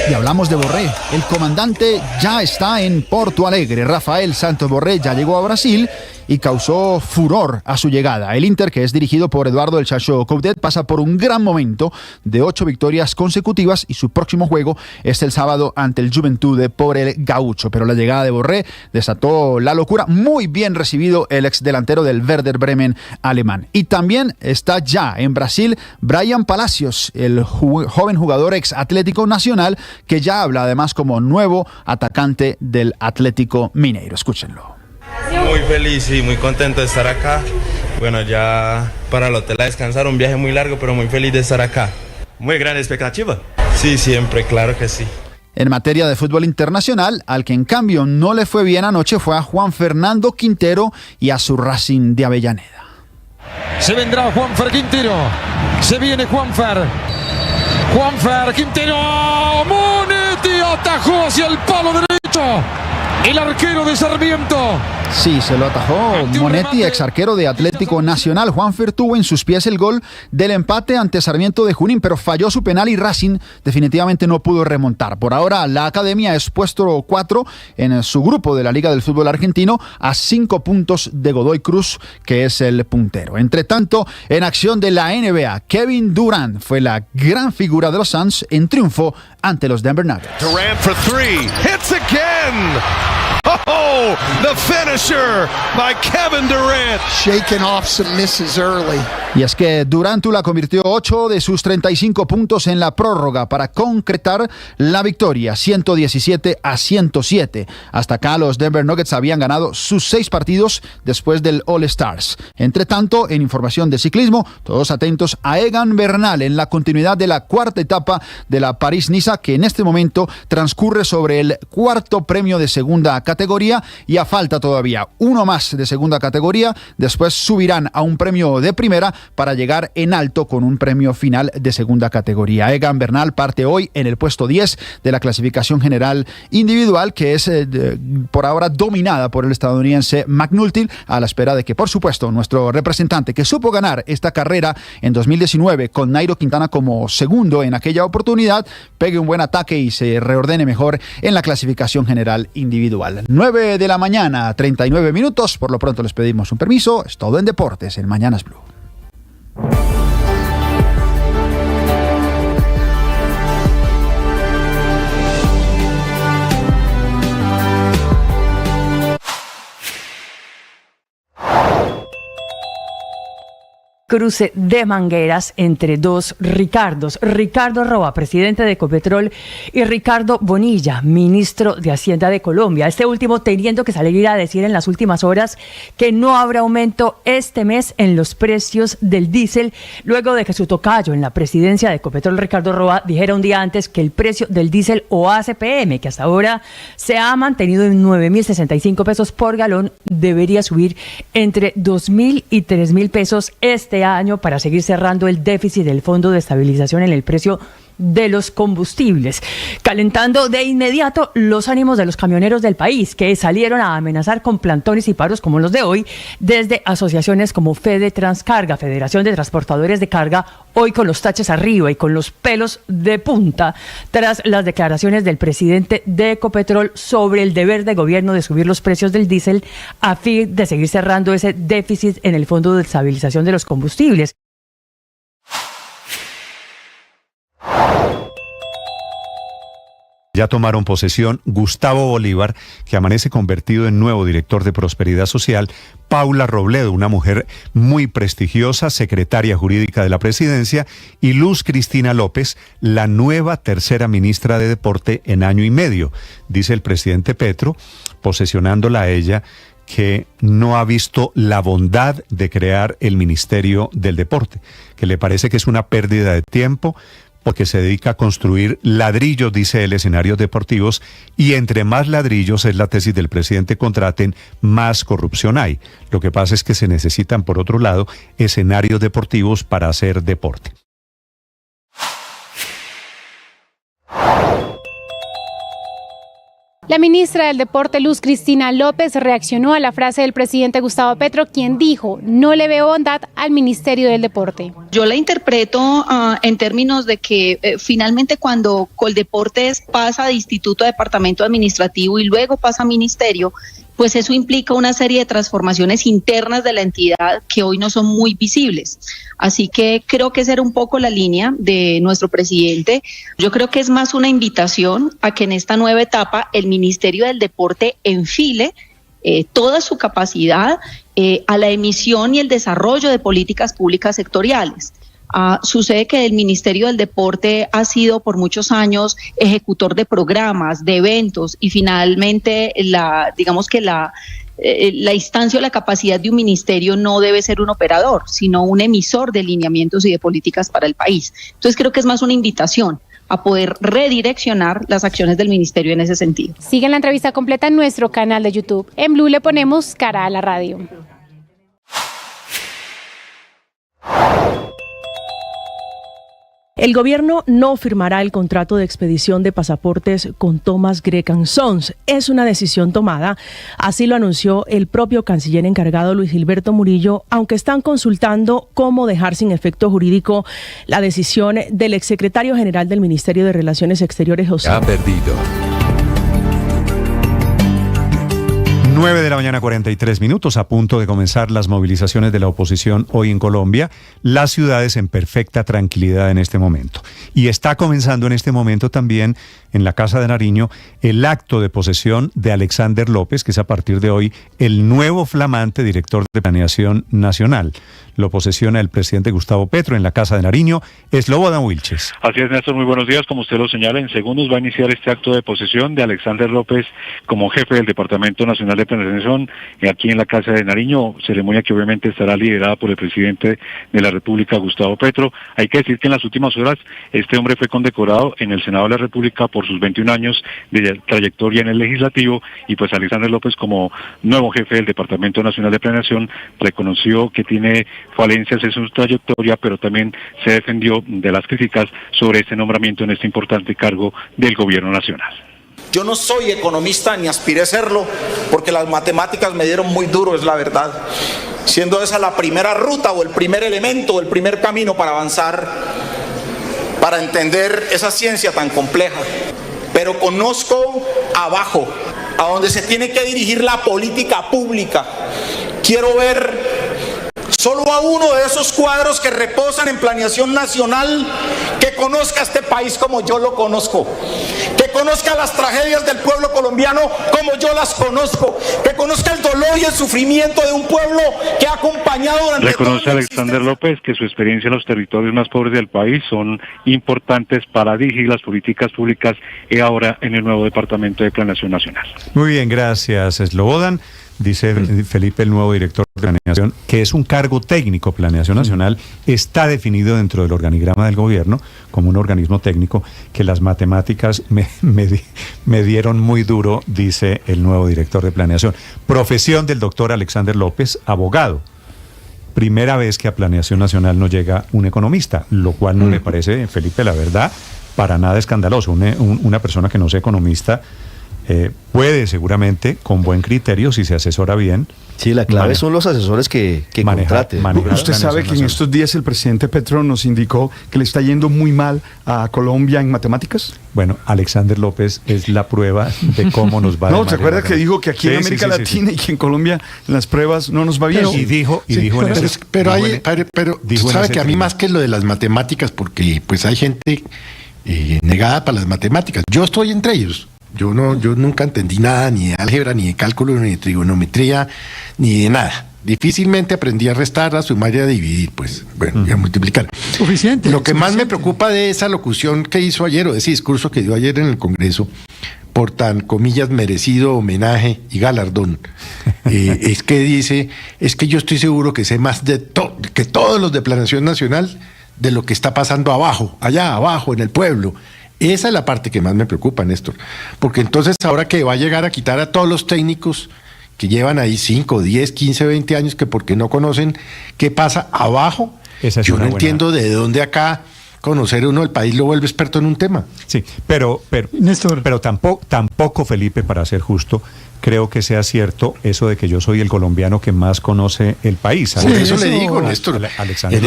Y hablamos de Borré. El comandante ya está en Porto Alegre. Rafael Santos Borré ya llegó a Brasil y causó furor a su llegada. El Inter, que es dirigido por Eduardo El Chacho Coudet, pasa por un gran momento de 8 victorias consecutivas y su próximo juego es el sábado ante el Juventude por el Gaucho. Pero la llegada de Borré desató la locura. Muy bien recibido el ex delantero del Werder Bremen alemán. Y también está ya en Brasil Brian Palacios, el joven jugador ex Atlético Nacional, que ya habla además como nuevo atacante del Atlético Mineiro. Escúchenlo. Muy feliz y muy contento de estar acá. Bueno, ya para el hotel a descansar, un viaje muy largo, pero muy feliz de estar acá. Muy gran expectativa. Sí, siempre, claro que sí. En materia de fútbol internacional, al que en cambio no le fue bien anoche fue a Juan Fernando Quintero y a su Racing de Avellaneda. Se vendrá Juanfer Quintero. Se viene Juanfer Quintero. Monetti atajó hacia el palo derecho. El arquero de Sarmiento. Sí, se lo atajó Monetti, ex arquero de Atlético Nacional. Juanfer tuvo en sus pies el gol del empate ante Sarmiento de Junín, pero falló su penal y Racing definitivamente no pudo remontar. Por ahora, la Academia es puesto 4 en su grupo de la Liga del Fútbol Argentino, a 5 puntos de Godoy Cruz, que es el puntero. Entre tanto, en acción de la NBA, Kevin Durant fue la gran figura de los Suns en triunfo ante los Denver Nuggets. Durant for 3, hits again. Oh, the finisher by Kevin Durant. Shaking off some misses early. Y es que Durantula convirtió 8 de sus 35 puntos en la prórroga para concretar la victoria, 117-107. Hasta acá los Denver Nuggets habían ganado sus 6 partidos después del All-Stars. Entre tanto, en información de ciclismo, todos atentos a Egan Bernal en la continuidad de la cuarta etapa de la París-Niza, que en este momento transcurre sobre el cuarto premio de segunda categoría, y a falta todavía uno más de segunda categoría. Después subirán a un premio de primera para llegar en alto con un premio final de segunda categoría. Egan Bernal parte hoy en el puesto 10 de la clasificación general individual, que es por ahora dominada por el estadounidense McNulty, a la espera de que, por supuesto, nuestro representante, que supo ganar esta carrera en 2019 con Nairo Quintana como segundo en aquella oportunidad, pegue un buen ataque y se reordene mejor en la clasificación general individual. 9 de la mañana, 39 minutos. Por lo pronto les pedimos un permiso. Es todo en Deportes en Mañanas Blue. Cruce de mangueras entre dos Ricardos. Ricardo Roa, presidente de Ecopetrol, y Ricardo Bonilla, ministro de Hacienda de Colombia. Este último teniendo que salir a decir en las últimas horas que no habrá aumento este mes en los precios del diésel, luego de que su tocayo en la presidencia de Ecopetrol, Ricardo Roa, dijera un día antes que el precio del diésel o ACPM, que hasta ahora se ha mantenido en 9.065 pesos por galón, debería subir entre 2.000 y 3.000 pesos este año para seguir cerrando el déficit del Fondo de Estabilización en el precio de los combustibles, calentando de inmediato los ánimos de los camioneros del país, que salieron a amenazar con plantones y paros como los de hoy, desde asociaciones como Fede Transcarga, Federación de Transportadores de Carga, hoy con los taches arriba y con los pelos de punta, tras las declaraciones del presidente de Ecopetrol sobre el deber de gobierno de subir los precios del diésel a fin de seguir cerrando ese déficit en el Fondo de Estabilización de los Combustibles. Ya tomaron posesión Gustavo Bolívar, que amanece convertido en nuevo director de Prosperidad Social, Paula Robledo, una mujer muy prestigiosa, secretaria jurídica de la presidencia, y Luz Cristina López, la nueva tercera ministra de Deporte en año y medio, dice el presidente Petro, posesionándola a ella, que no ha visto la bondad de crear el Ministerio del Deporte, que le parece que es una pérdida de tiempo, porque se dedica a construir ladrillos, dice él, escenarios deportivos, y entre más ladrillos, es la tesis del presidente, contraten, más corrupción hay. Lo que pasa es que se necesitan, por otro lado, escenarios deportivos para hacer deporte. La ministra del Deporte, Luz Cristina López, reaccionó a la frase del presidente Gustavo Petro, quien dijo: no le veo bondad al Ministerio del Deporte. Yo la interpreto en términos de que finalmente cuando Coldeportes pasa de instituto a departamento administrativo y luego pasa a ministerio, pues eso implica una serie de transformaciones internas de la entidad que hoy no son muy visibles. Así que creo que esa era un poco la línea de nuestro presidente. Yo creo que es más una invitación a que en esta nueva etapa el Ministerio del Deporte enfile toda su capacidad a la emisión y el desarrollo de políticas públicas sectoriales. Sucede que el Ministerio del Deporte ha sido por muchos años ejecutor de programas, de eventos, y finalmente la instancia o la capacidad de un ministerio no debe ser un operador, sino un emisor de lineamientos y de políticas para el país. Entonces creo que es más una invitación a poder redireccionar las acciones del ministerio en ese sentido. Sigue la entrevista completa en nuestro canal de YouTube. En Blue le ponemos cara a la radio. El gobierno no firmará el contrato de expedición de pasaportes con Thomas Greg & Sons. Es una decisión tomada, así lo anunció el propio canciller encargado Luis Gilberto Murillo, aunque están consultando cómo dejar sin efecto jurídico la decisión del exsecretario general del Ministerio de Relaciones Exteriores, José. Ha perdido. 9 de la mañana, 43 minutos, a punto de comenzar las movilizaciones de la oposición hoy en Colombia. Las ciudades en perfecta tranquilidad en este momento. Y está comenzando en este momento también en la Casa de Nariño el acto de posesión de Alexander López, que es a partir de hoy el nuevo flamante director de Planeación Nacional. lo posesiona el presidente Gustavo Petro en la Casa de Nariño. Slobodan Wilches. Así es, Néstor, muy buenos días. Como usted lo señala, en segundos va a iniciar este acto de posesión de Alexander López como jefe del Departamento Nacional de Planeación aquí en la Casa de Nariño, ceremonia que obviamente estará liderada por el presidente de la República, Gustavo Petro. Hay que decir que en las últimas horas este hombre fue condecorado en el Senado de la República por sus 21 años de trayectoria en el Legislativo, y pues Alexander López, como nuevo jefe del Departamento Nacional de Planeación, reconoció que tiene falencias en su trayectoria, pero también se defendió de las críticas sobre este nombramiento en este importante cargo del gobierno nacional. Yo no soy economista ni aspiré a serlo, porque las matemáticas me dieron muy duro, es la verdad. Siendo esa la primera ruta o el primer elemento o el primer camino para avanzar, para entender esa ciencia tan compleja. Pero conozco abajo, a donde se tiene que dirigir la política pública. Quiero ver solo a uno de esos cuadros que reposan en planeación nacional, que conozca este país como yo lo conozco, que conozca las tragedias del pueblo colombiano como yo las conozco, que conozca el dolor y el sufrimiento de un pueblo que ha acompañado durante... Reconoce Alexander López que su experiencia en los territorios más pobres del país son importantes para dirigir las políticas públicas y ahora en el nuevo Departamento de Planeación Nacional. Muy bien, gracias, Slobodan. Dice Felipe, el nuevo director de Planeación, que es un cargo técnico. Planeación Nacional está definido dentro del organigrama del gobierno como un organismo técnico, que las matemáticas me dieron muy duro, dice el nuevo director de Planeación. Profesión del doctor Alexander López, abogado. Primera vez que a Planeación Nacional no llega un economista, lo cual no me parece, Felipe, la verdad, para nada escandaloso. Una persona que no sea economista puede seguramente, con buen criterio, si se asesora bien. Sí, la clave son los asesores que contraten. Usted sabe que en estos días el presidente Petro nos indicó que le está yendo muy mal a Colombia en matemáticas. Bueno, Alexander López es la prueba de cómo nos va. No, ¿se acuerda que dijo que aquí en América Latina y que en Colombia en las pruebas no nos va bien? Pero sabe que a mí más que lo de las matemáticas, porque pues hay gente negada para las matemáticas. Yo estoy entre ellos. Yo nunca entendí nada, ni de álgebra, ni de cálculo, ni de trigonometría, ni de nada. Difícilmente aprendí a restar, a sumar y a dividir, pues, bueno, y a multiplicar. Suficiente. Lo que más me preocupa de esa locución que hizo ayer, o de ese discurso que dio ayer en el Congreso, por tan, comillas, merecido homenaje y galardón, es que dice, es que yo estoy seguro que sé más de que todos los de Planeación Nacional de lo que está pasando abajo, allá abajo, en el pueblo. Esa es la parte que más me preocupa, Néstor, porque entonces ahora que va a llegar a quitar a todos los técnicos que llevan ahí 5, 10, 15, 20 años, que porque no conocen qué pasa abajo, yo no entiendo de dónde acá conocer uno del país lo vuelve experto en un tema. Sí, pero tampoco, Felipe, para ser justo, creo que sea cierto eso de que yo soy el colombiano que más conoce el país. Por eso le digo, Néstor, en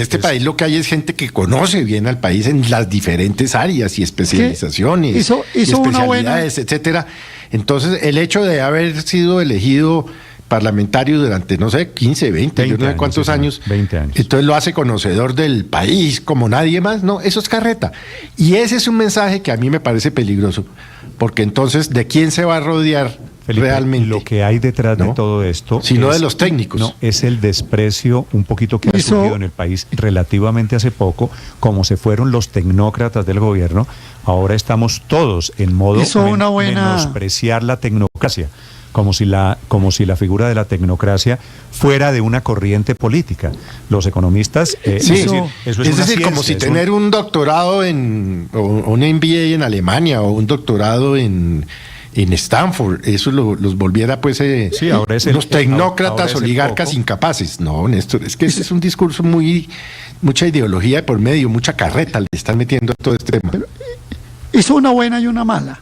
este país lo que hay es gente que conoce bien al país en las diferentes áreas y especializaciones, y especialidades, etcétera. Entonces, el hecho de haber sido elegido parlamentario durante, no sé, 15, 20 yo no sé cuántos años, 20 años. Entonces lo hace conocedor del país como nadie más. No, eso es carreta. Y ese es un mensaje que a mí me parece peligroso, porque entonces, ¿de quién se va a rodear, Felipe, realmente? Lo que hay detrás de todo esto, sino de los técnicos. No, es el desprecio un poquito que ha surgido en el país relativamente hace poco, como se fueron los tecnócratas del gobierno. Ahora estamos todos en modo menospreciar la tecnocracia, como si la figura de la tecnocracia fuera de una corriente política. Los economistas, eso es decir, como si tener un doctorado o un MBA en Alemania o un doctorado en Stanford, eso los volviera pues ahora es los tecnócratas oligarcas incapaces. No, Néstor, es que ese es un discurso mucha ideología de por medio, mucha carreta le están metiendo a todo este tema. Pero hizo una buena y una mala.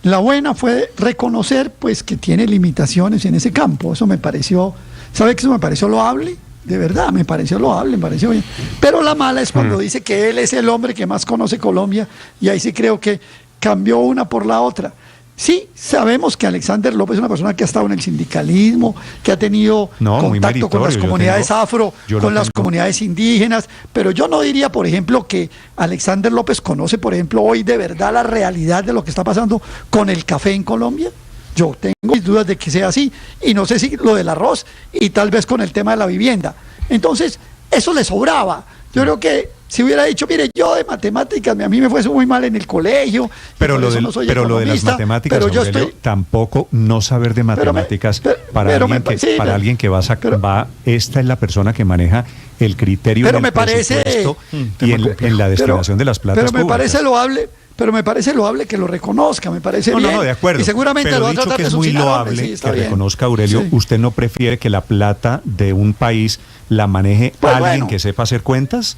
La buena fue reconocer pues que tiene limitaciones en ese campo. Eso me pareció, ¿sabe que eso me pareció loable? De verdad, me pareció loable, me pareció bien. Pero la mala es cuando dice que él es el hombre que más conoce Colombia, y ahí sí creo que cambió una por la otra. Sí, sabemos que Alexander López es una persona que ha estado en el sindicalismo, que ha tenido contacto con las comunidades afro, con las comunidades indígenas, pero yo no diría, por ejemplo, que Alexander López conoce, por ejemplo, hoy de verdad la realidad de lo que está pasando con el café en Colombia. Yo tengo mis dudas de que sea así, y no sé si lo del arroz, y tal vez con el tema de la vivienda. Entonces, eso le sobraba. Yo creo que si hubiera dicho, mire, yo de matemáticas, a mí me fue muy mal en el colegio, pero lo de las matemáticas, pero yo tampoco no saber de matemáticas alguien que va, esta es la persona que maneja el criterio en el presupuesto y en la destinación de las platas públicas. Pero me parece loable que lo reconozca, me parece bien. No, de acuerdo. Y seguramente pero lo va a tratar que de es muy loable que reconozca, Aurelio, usted no prefiere que la plata de un país la maneje alguien que sepa hacer cuentas.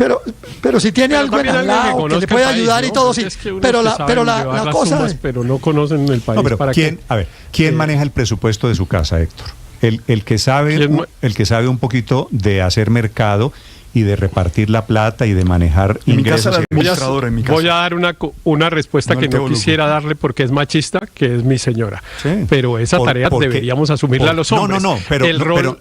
Pero si tiene algo en al lado que le puede ayudar, ¿no? Y todo, sí. Pero la cosa es... Pero no conocen el país. Pero ¿quién maneja el presupuesto de su casa, Héctor? El que sabe un poquito de hacer mercado y de repartir la plata y de manejar ingresos. Voy a dar una respuesta que no quisiera darle porque es machista, que es mi señora. Sí. Pero esa tarea deberíamos asumirla los hombres.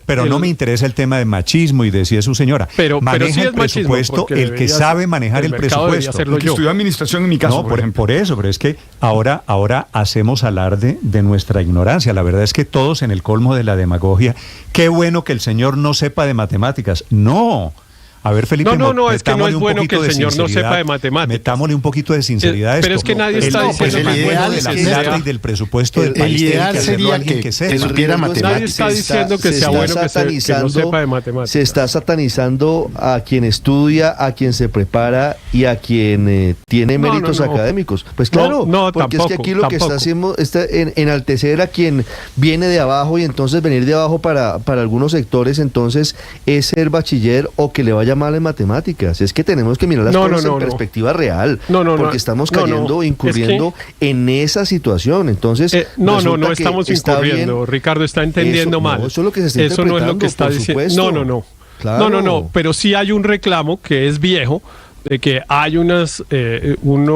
Pero no me interesa el tema de machismo y de si es su señora. Maneja sí el presupuesto el que sabe manejar el presupuesto. El que estudió administración en mi caso. Por eso, pero es que ahora hacemos alarde de nuestra ignorancia. La verdad es que todos en el colmo de la demagogia, qué bueno que el señor no sepa de matemáticas. No. A ver, Felipe, es que no es bueno que el señor no sepa de matemáticas. Metámosle un poquito de sinceridad. Pero es que nadie está diciendo que es bueno de la plata y del presupuesto del país. El ideal sería que supiera matemáticas. Nadie está diciendo que sea bueno que no sepa de matemáticas. Se está satanizando a quien estudia, a quien se prepara y a quien tiene méritos académicos. Pues claro, porque es que aquí lo que está haciendo es enaltecer a quien viene de abajo y entonces venir de abajo para algunos sectores entonces es ser bachiller o que le vaya mal en matemáticas. Es que tenemos que mirar las cosas en perspectiva real, porque estamos incurriendo en esa situación. Entonces, no estamos incurriendo. Ricardo está entendiendo mal. Eso es lo que se está interpretando, no es lo que está diciendo. Claro. No, pero sí hay un reclamo que es viejo de que hay unos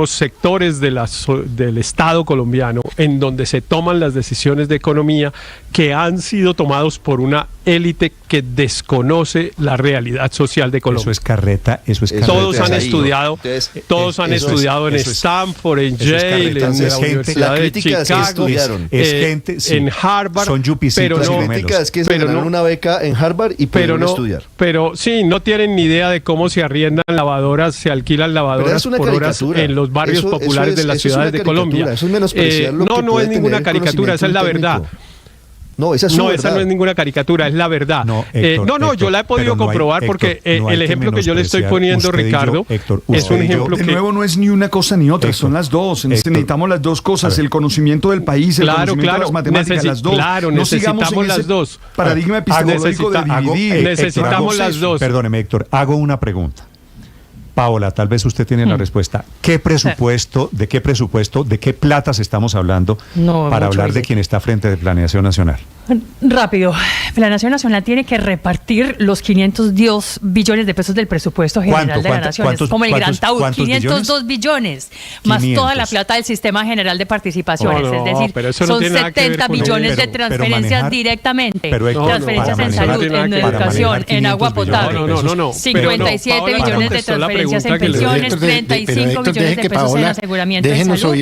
sectores del Estado colombiano en donde se toman las decisiones de economía que han sido tomados por una élite que desconoce la realidad social de Colombia. Eso es carreta. Todos han estudiado en Stanford, en Yale, en la Universidad de Chicago, en Harvard. Son yupicitos y crítica es que se ganaron una beca en Harvard y pudieron estudiar. Pero sí, no tienen ni idea de cómo se arriendan lavadoras, se alquilan lavadoras por horas en los barrios populares de las ciudades de Colombia. Eso es menospreciar lo que no es ninguna caricatura, esa es la verdad. No, esa no es ninguna caricatura, es la verdad. Héctor, yo la he podido comprobar porque el ejemplo que yo le estoy poniendo, Ricardo, es un ejemplo que... De nuevo, no es ni una cosa ni otra, son las dos. Necesitamos las dos cosas, el conocimiento del país, el conocimiento de las matemáticas, las dos. Claro, necesitamos las dos. Paradigma epistemológico de dividir. Necesitamos las dos. Perdóneme, Héctor, hago una pregunta. Paola, tal vez usted tiene la respuesta. ¿De qué platas estamos hablando para hablar de quien está frente de Planeación Nacional? Rápido. Planeación Nacional tiene que repartir los 502 billones de pesos del presupuesto general de la Nación. Es como el Gran Taur, 502 billones, más toda la plata del Sistema General de Participaciones. Es decir, son 70 billones de transferencias directamente. Transferencias en salud, en educación, en agua potable. 57 billones de transferencias en pensiones, 35 billones de pesos en aseguramiento en salud.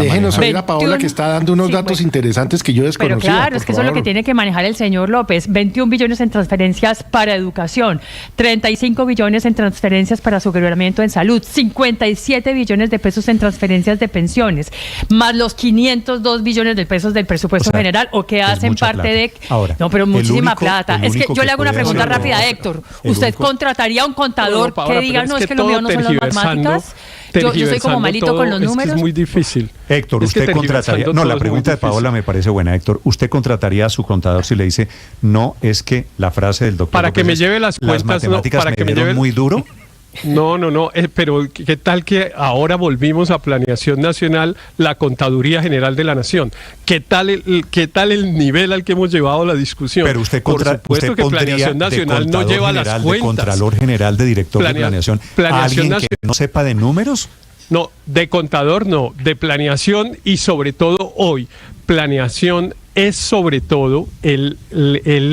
Déjenos oír a Paola, que está dando unos datos interesantes que yo desconocía. Claro, es que eso es lo que tiene que manejar el señor López. 21 billones en transferencias para educación, 35 billones en transferencias para aseguramiento en salud, 57 billones de pesos en transferencias de pensiones, más los 502 billones de pesos del presupuesto general, o que hacen parte de... Ahora, no, pero muchísima plata. Es que yo le hago una pregunta rápida, Héctor. ¿Usted contrataría a un contador que diga, no, es que lo mío no son las matemáticas? Yo soy como malito con los números. Es muy difícil. Héctor, usted contrataría... No, la pregunta de Paola me parece buena, Héctor. ¿Usted contrataría a su contador si le dice, no, es que la frase del doctor... Para que me lleve las cuentas... Las matemáticas me dieron muy duro... No, pero ¿qué tal que ahora volvimos a Planeación Nacional, la Contaduría General de la Nación? ¿Qué tal el nivel al que hemos llevado la discusión? Pero usted Por supuesto que Planeación Nacional no lleva las cuentas. De Contralor General, de Director de Planeación. ¿Alguien que no sepa de números? No, de contador no, de planeación, y sobre todo hoy, planeación es sobre todo el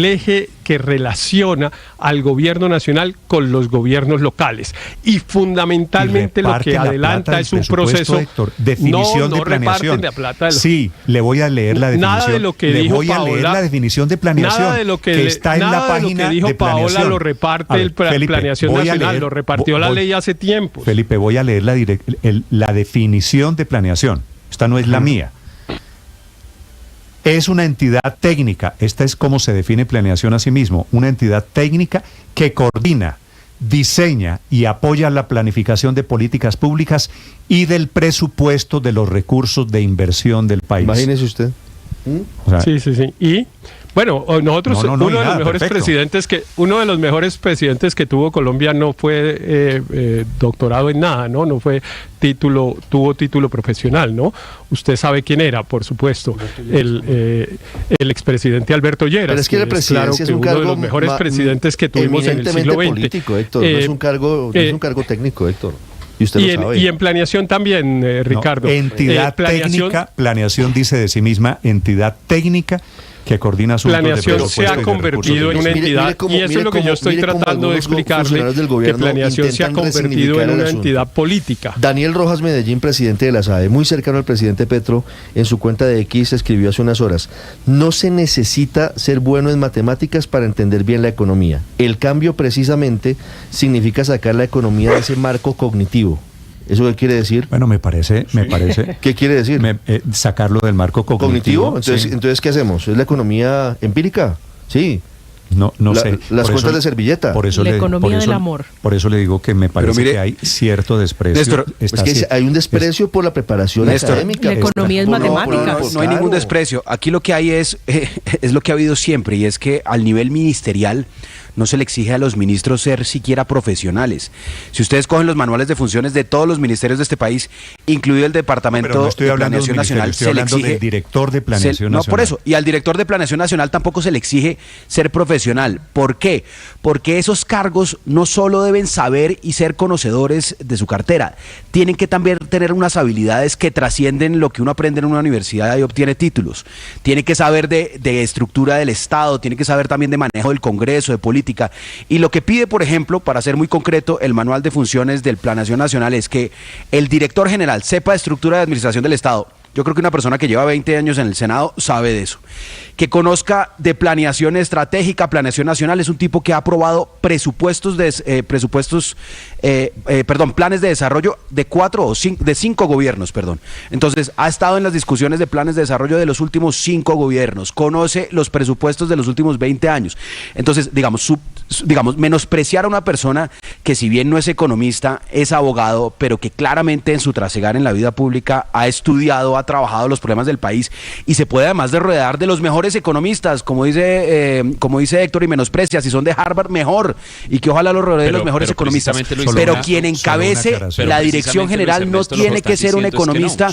eje que relaciona al gobierno nacional con los gobiernos locales. Y fundamentalmente lo que adelanta es un proceso... Héctor, definición de planeación. La plata sí, le voy a leer la definición. Nada de lo que dijo Paola, leer la definición de planeación. Nada de lo que está en la página de dijo de planeación. Paola lo reparte Felipe, Planeación Nacional, lo repartió la ley hace tiempo. Felipe, voy a leer la definición de planeación. Esta no es la mía. Es una entidad técnica, esta es como se define planeación a sí mismo, una entidad técnica que coordina, diseña y apoya la planificación de políticas públicas y del presupuesto de los recursos de inversión del país. Imagínese usted. O sea, sí. Y bueno, nosotros uno de los mejores presidentes que tuvo Colombia no fue doctorado en nada, no fue tuvo título profesional, ¿no? Usted sabe quién era, por supuesto, el expresidente Alberto Lleras. Pero es que la presidencia es un cargo uno de los mejores presidentes que tuvimos en el siglo XX. Político, Héctor, no es un cargo técnico, Héctor. Y usted lo sabe. Y en planeación también, Ricardo. Entidad técnica, planeación dice de sí misma, entidad técnica que coordina asuntos de planeación se ha convertido en una entidad, y eso es lo que yo estoy tratando de explicarle, que planeación se ha convertido en una entidad política. Daniel Rojas Medellín, presidente de la SAE, muy cercano al presidente Petro, en su cuenta de X escribió hace unas horas: no se necesita ser bueno en matemáticas para entender bien la economía. El cambio precisamente significa sacar la economía de ese marco cognitivo. ¿Eso qué quiere decir? Bueno, me parece. ¿Qué quiere decir? Sacarlo del marco cognitivo. Entonces, ¿qué hacemos? ¿Es la economía empírica? Sí. No sé. Las cuentas de servilleta. La economía del amor. Por eso le digo que me parece que hay cierto desprecio. Néstor, es que hay un desprecio por la preparación académica. La economía es matemática. No hay ningún desprecio. Aquí lo que hay es lo que ha habido siempre, y es que al nivel ministerial no se le exige a los ministros ser siquiera profesionales. Si ustedes cogen los manuales de funciones de todos los ministerios de este país, incluido el Departamento de Planeación Nacional, se le exige del director de Planeación Nacional. No, por eso. Y al director de Planeación Nacional tampoco se le exige ser profesional. ¿Por qué? Porque esos cargos no solo deben saber y ser conocedores de su cartera, tienen que también tener unas habilidades que trascienden lo que uno aprende en una universidad y obtiene títulos. Tiene que saber de estructura del Estado, tiene que saber también de manejo del Congreso, de política. Y lo que pide, por ejemplo, para ser muy concreto, el manual de funciones del Planeación Nacional es que el director general sepa de estructura de administración del Estado. Yo creo que una persona que lleva 20 años en el Senado sabe de eso. Que conozca de planeación estratégica, planeación nacional. Es un tipo que ha aprobado planes de desarrollo de 5 gobiernos, perdón. Entonces, ha estado en las discusiones de planes de desarrollo de los últimos 5 gobiernos. Conoce los presupuestos de los últimos 20 años. Entonces, digamos, menospreciar a una persona que, si bien no es economista, es abogado, pero que claramente en su trasegar en la vida pública ha estudiado, ha trabajado los problemas del país y se puede además de rodear de los mejores economistas, como dice Héctor, y menosprecia, si son de Harvard, mejor, y que ojalá los rodee de los mejores economistas. Pero quien encabece la dirección general no tiene que ser un economista,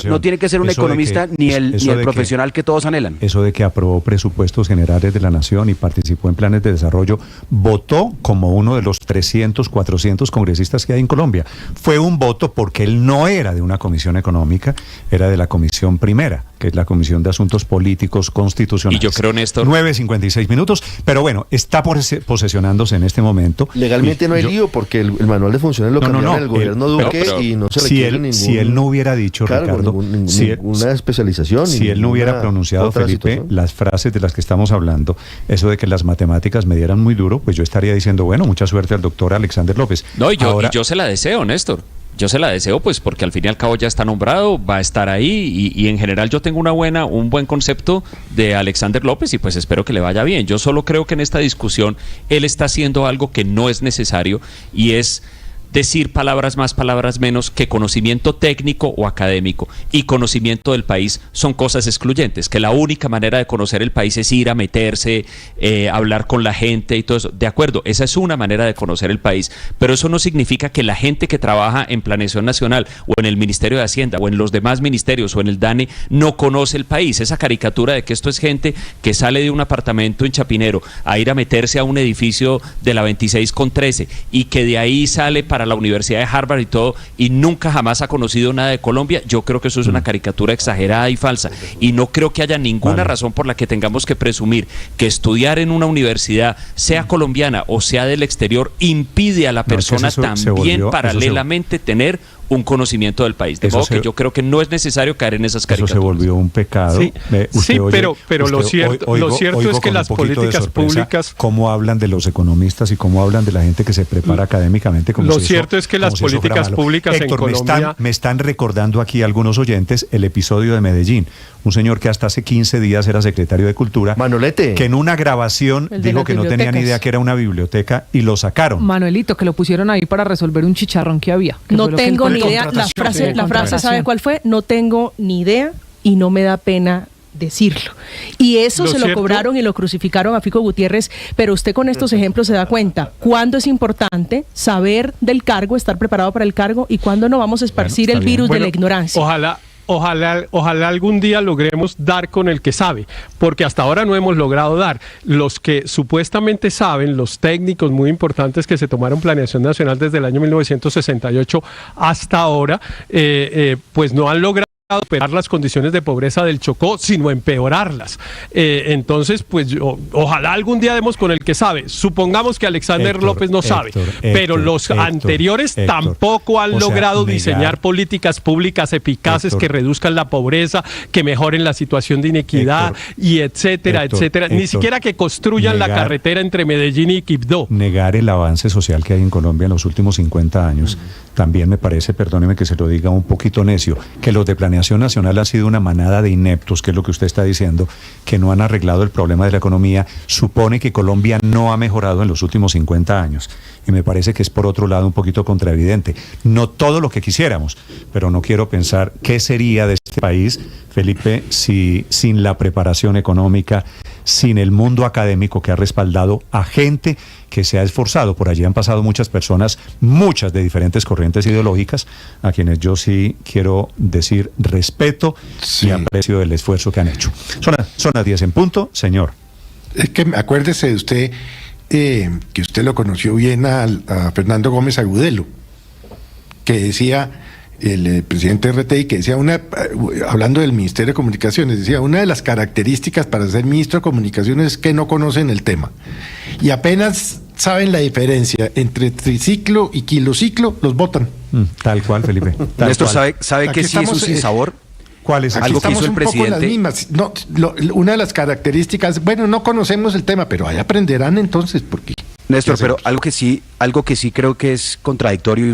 no tiene que ser un economista ni el profesional que todos anhelan. Eso de que aprobó presupuestos generales de la nación y participó en planes de desarrollo, votó como uno de los 300, 400 congresistas que hay en Colombia. Fue un voto porque él no era de una comisión económica, era de la comisión primera, que es la Comisión de Asuntos Políticos Constitucionales. Y yo creo, Néstor... 9:56 minutos, pero bueno, está posesionándose en este momento. Legalmente no hay lío, porque el manual de funciones lo cambiaron en el gobierno Duque y no se requiere ningún... Si él no hubiera dicho, Ricardo... Ninguna especialización. Si él no hubiera pronunciado, Felipe, las frases de las que estamos hablando, eso de que las matemáticas me dieran muy duro, pues yo estaría diciendo, bueno, mucha suerte al doctor Alexander López. No, y yo se la deseo, Néstor. Yo se la deseo, pues, porque al fin y al cabo ya está nombrado, va a estar ahí, y en general yo tengo un buen concepto de Alexander López, y pues espero que le vaya bien. Yo solo creo que en esta discusión él está haciendo algo que no es necesario, y es decir palabras más, palabras menos, que conocimiento técnico o académico y conocimiento del país son cosas excluyentes, que la única manera de conocer el país es ir a meterse, hablar con la gente y todo eso. De acuerdo, esa es una manera de conocer el país, pero eso no significa que la gente que trabaja en Planeación Nacional o en el Ministerio de Hacienda o en los demás ministerios o en el DANE no conoce el país. Esa caricatura de que esto es gente que sale de un apartamento en Chapinero a ir a meterse a un edificio de la 26 con 13 y que de ahí sale para para la Universidad de Harvard y todo, y nunca jamás ha conocido nada de Colombia. Yo creo que eso es una caricatura exagerada y falsa, y no creo que haya ninguna razón por la que tengamos que presumir que estudiar en una universidad, sea colombiana o sea del exterior, impide a la persona también paralelamente tener un conocimiento del país. De modo que yo creo que no es necesario caer en esas caricaturas. Eso se volvió un pecado. Pero lo cierto es que las políticas públicas... Cómo hablan de los economistas y cómo hablan de la gente que se prepara académicamente. Lo cierto es que las políticas públicas en Colombia... Me están recordando aquí algunos oyentes el episodio de Medellín. Un señor que hasta hace 15 días era secretario de Cultura. Manolete. Que en una grabación dijo que no tenía ni idea que era una biblioteca y lo sacaron. Manuelito, que lo pusieron ahí para resolver un chicharrón que había. No tengo ni idea. La frase, ¿sabe cuál fue? No tengo ni idea y no me da pena decirlo. Y eso se lo cobraron y lo crucificaron a Fico Gutiérrez, pero usted con estos ejemplos se da cuenta cuándo es importante saber del cargo, estar preparado para el cargo, y cuándo no. Vamos a esparcir el virus de la ignorancia. Ojalá algún día logremos dar con el que sabe, porque hasta ahora no hemos logrado dar. Los que supuestamente saben, los técnicos muy importantes que se tomaron planeación nacional desde el año 1968 hasta ahora, pues no han logrado superar las condiciones de pobreza del Chocó, sino empeorarlas. Entonces, pues ojalá algún día demos con el que sabe. Supongamos que Alexander López no sabe, pero los anteriores tampoco han logrado diseñar políticas públicas eficaces que reduzcan la pobreza, que mejoren la situación de inequidad, y etcétera, etcétera. Ni siquiera que construyan la carretera entre Medellín y Quibdó. Negar el avance social que hay en Colombia en los últimos 50 años. También me parece, perdóneme que se lo diga un poquito necio, que los de Planeación Nacional han sido una manada de ineptos, que es lo que usted está diciendo, que no han arreglado el problema de la economía. Supone que Colombia no ha mejorado en los últimos 50 años. Y me parece que es, por otro lado, un poquito contraevidente. No todo lo que quisiéramos, pero no quiero pensar qué sería de este país, Felipe, si sin la preparación económica, sin el mundo académico que ha respaldado a gente que se ha esforzado. Por allí han pasado muchas personas, muchas de diferentes corrientes ideológicas, a quienes yo sí quiero decir respeto y aprecio del esfuerzo que han hecho. Son las 10 en punto, señor. Es que acuérdese de usted, que usted lo conoció bien a Fernando Gómez Agudelo, que decía, el presidente RTI, que decía, hablando del Ministerio de Comunicaciones, decía, una de las características para ser ministro de Comunicaciones es que no conocen el tema. Y apenas saben la diferencia entre triciclo y kilociclo, los votan. Tal cual, Felipe. Néstor, ¿sabe que sí es un sinsabor? ¿Cuál es? Algo que hizo el presidente. Las mismas. No, una de las características, bueno, no conocemos el tema, pero ahí aprenderán entonces, porque... Néstor, pero algo que sí creo que es contradictorio y un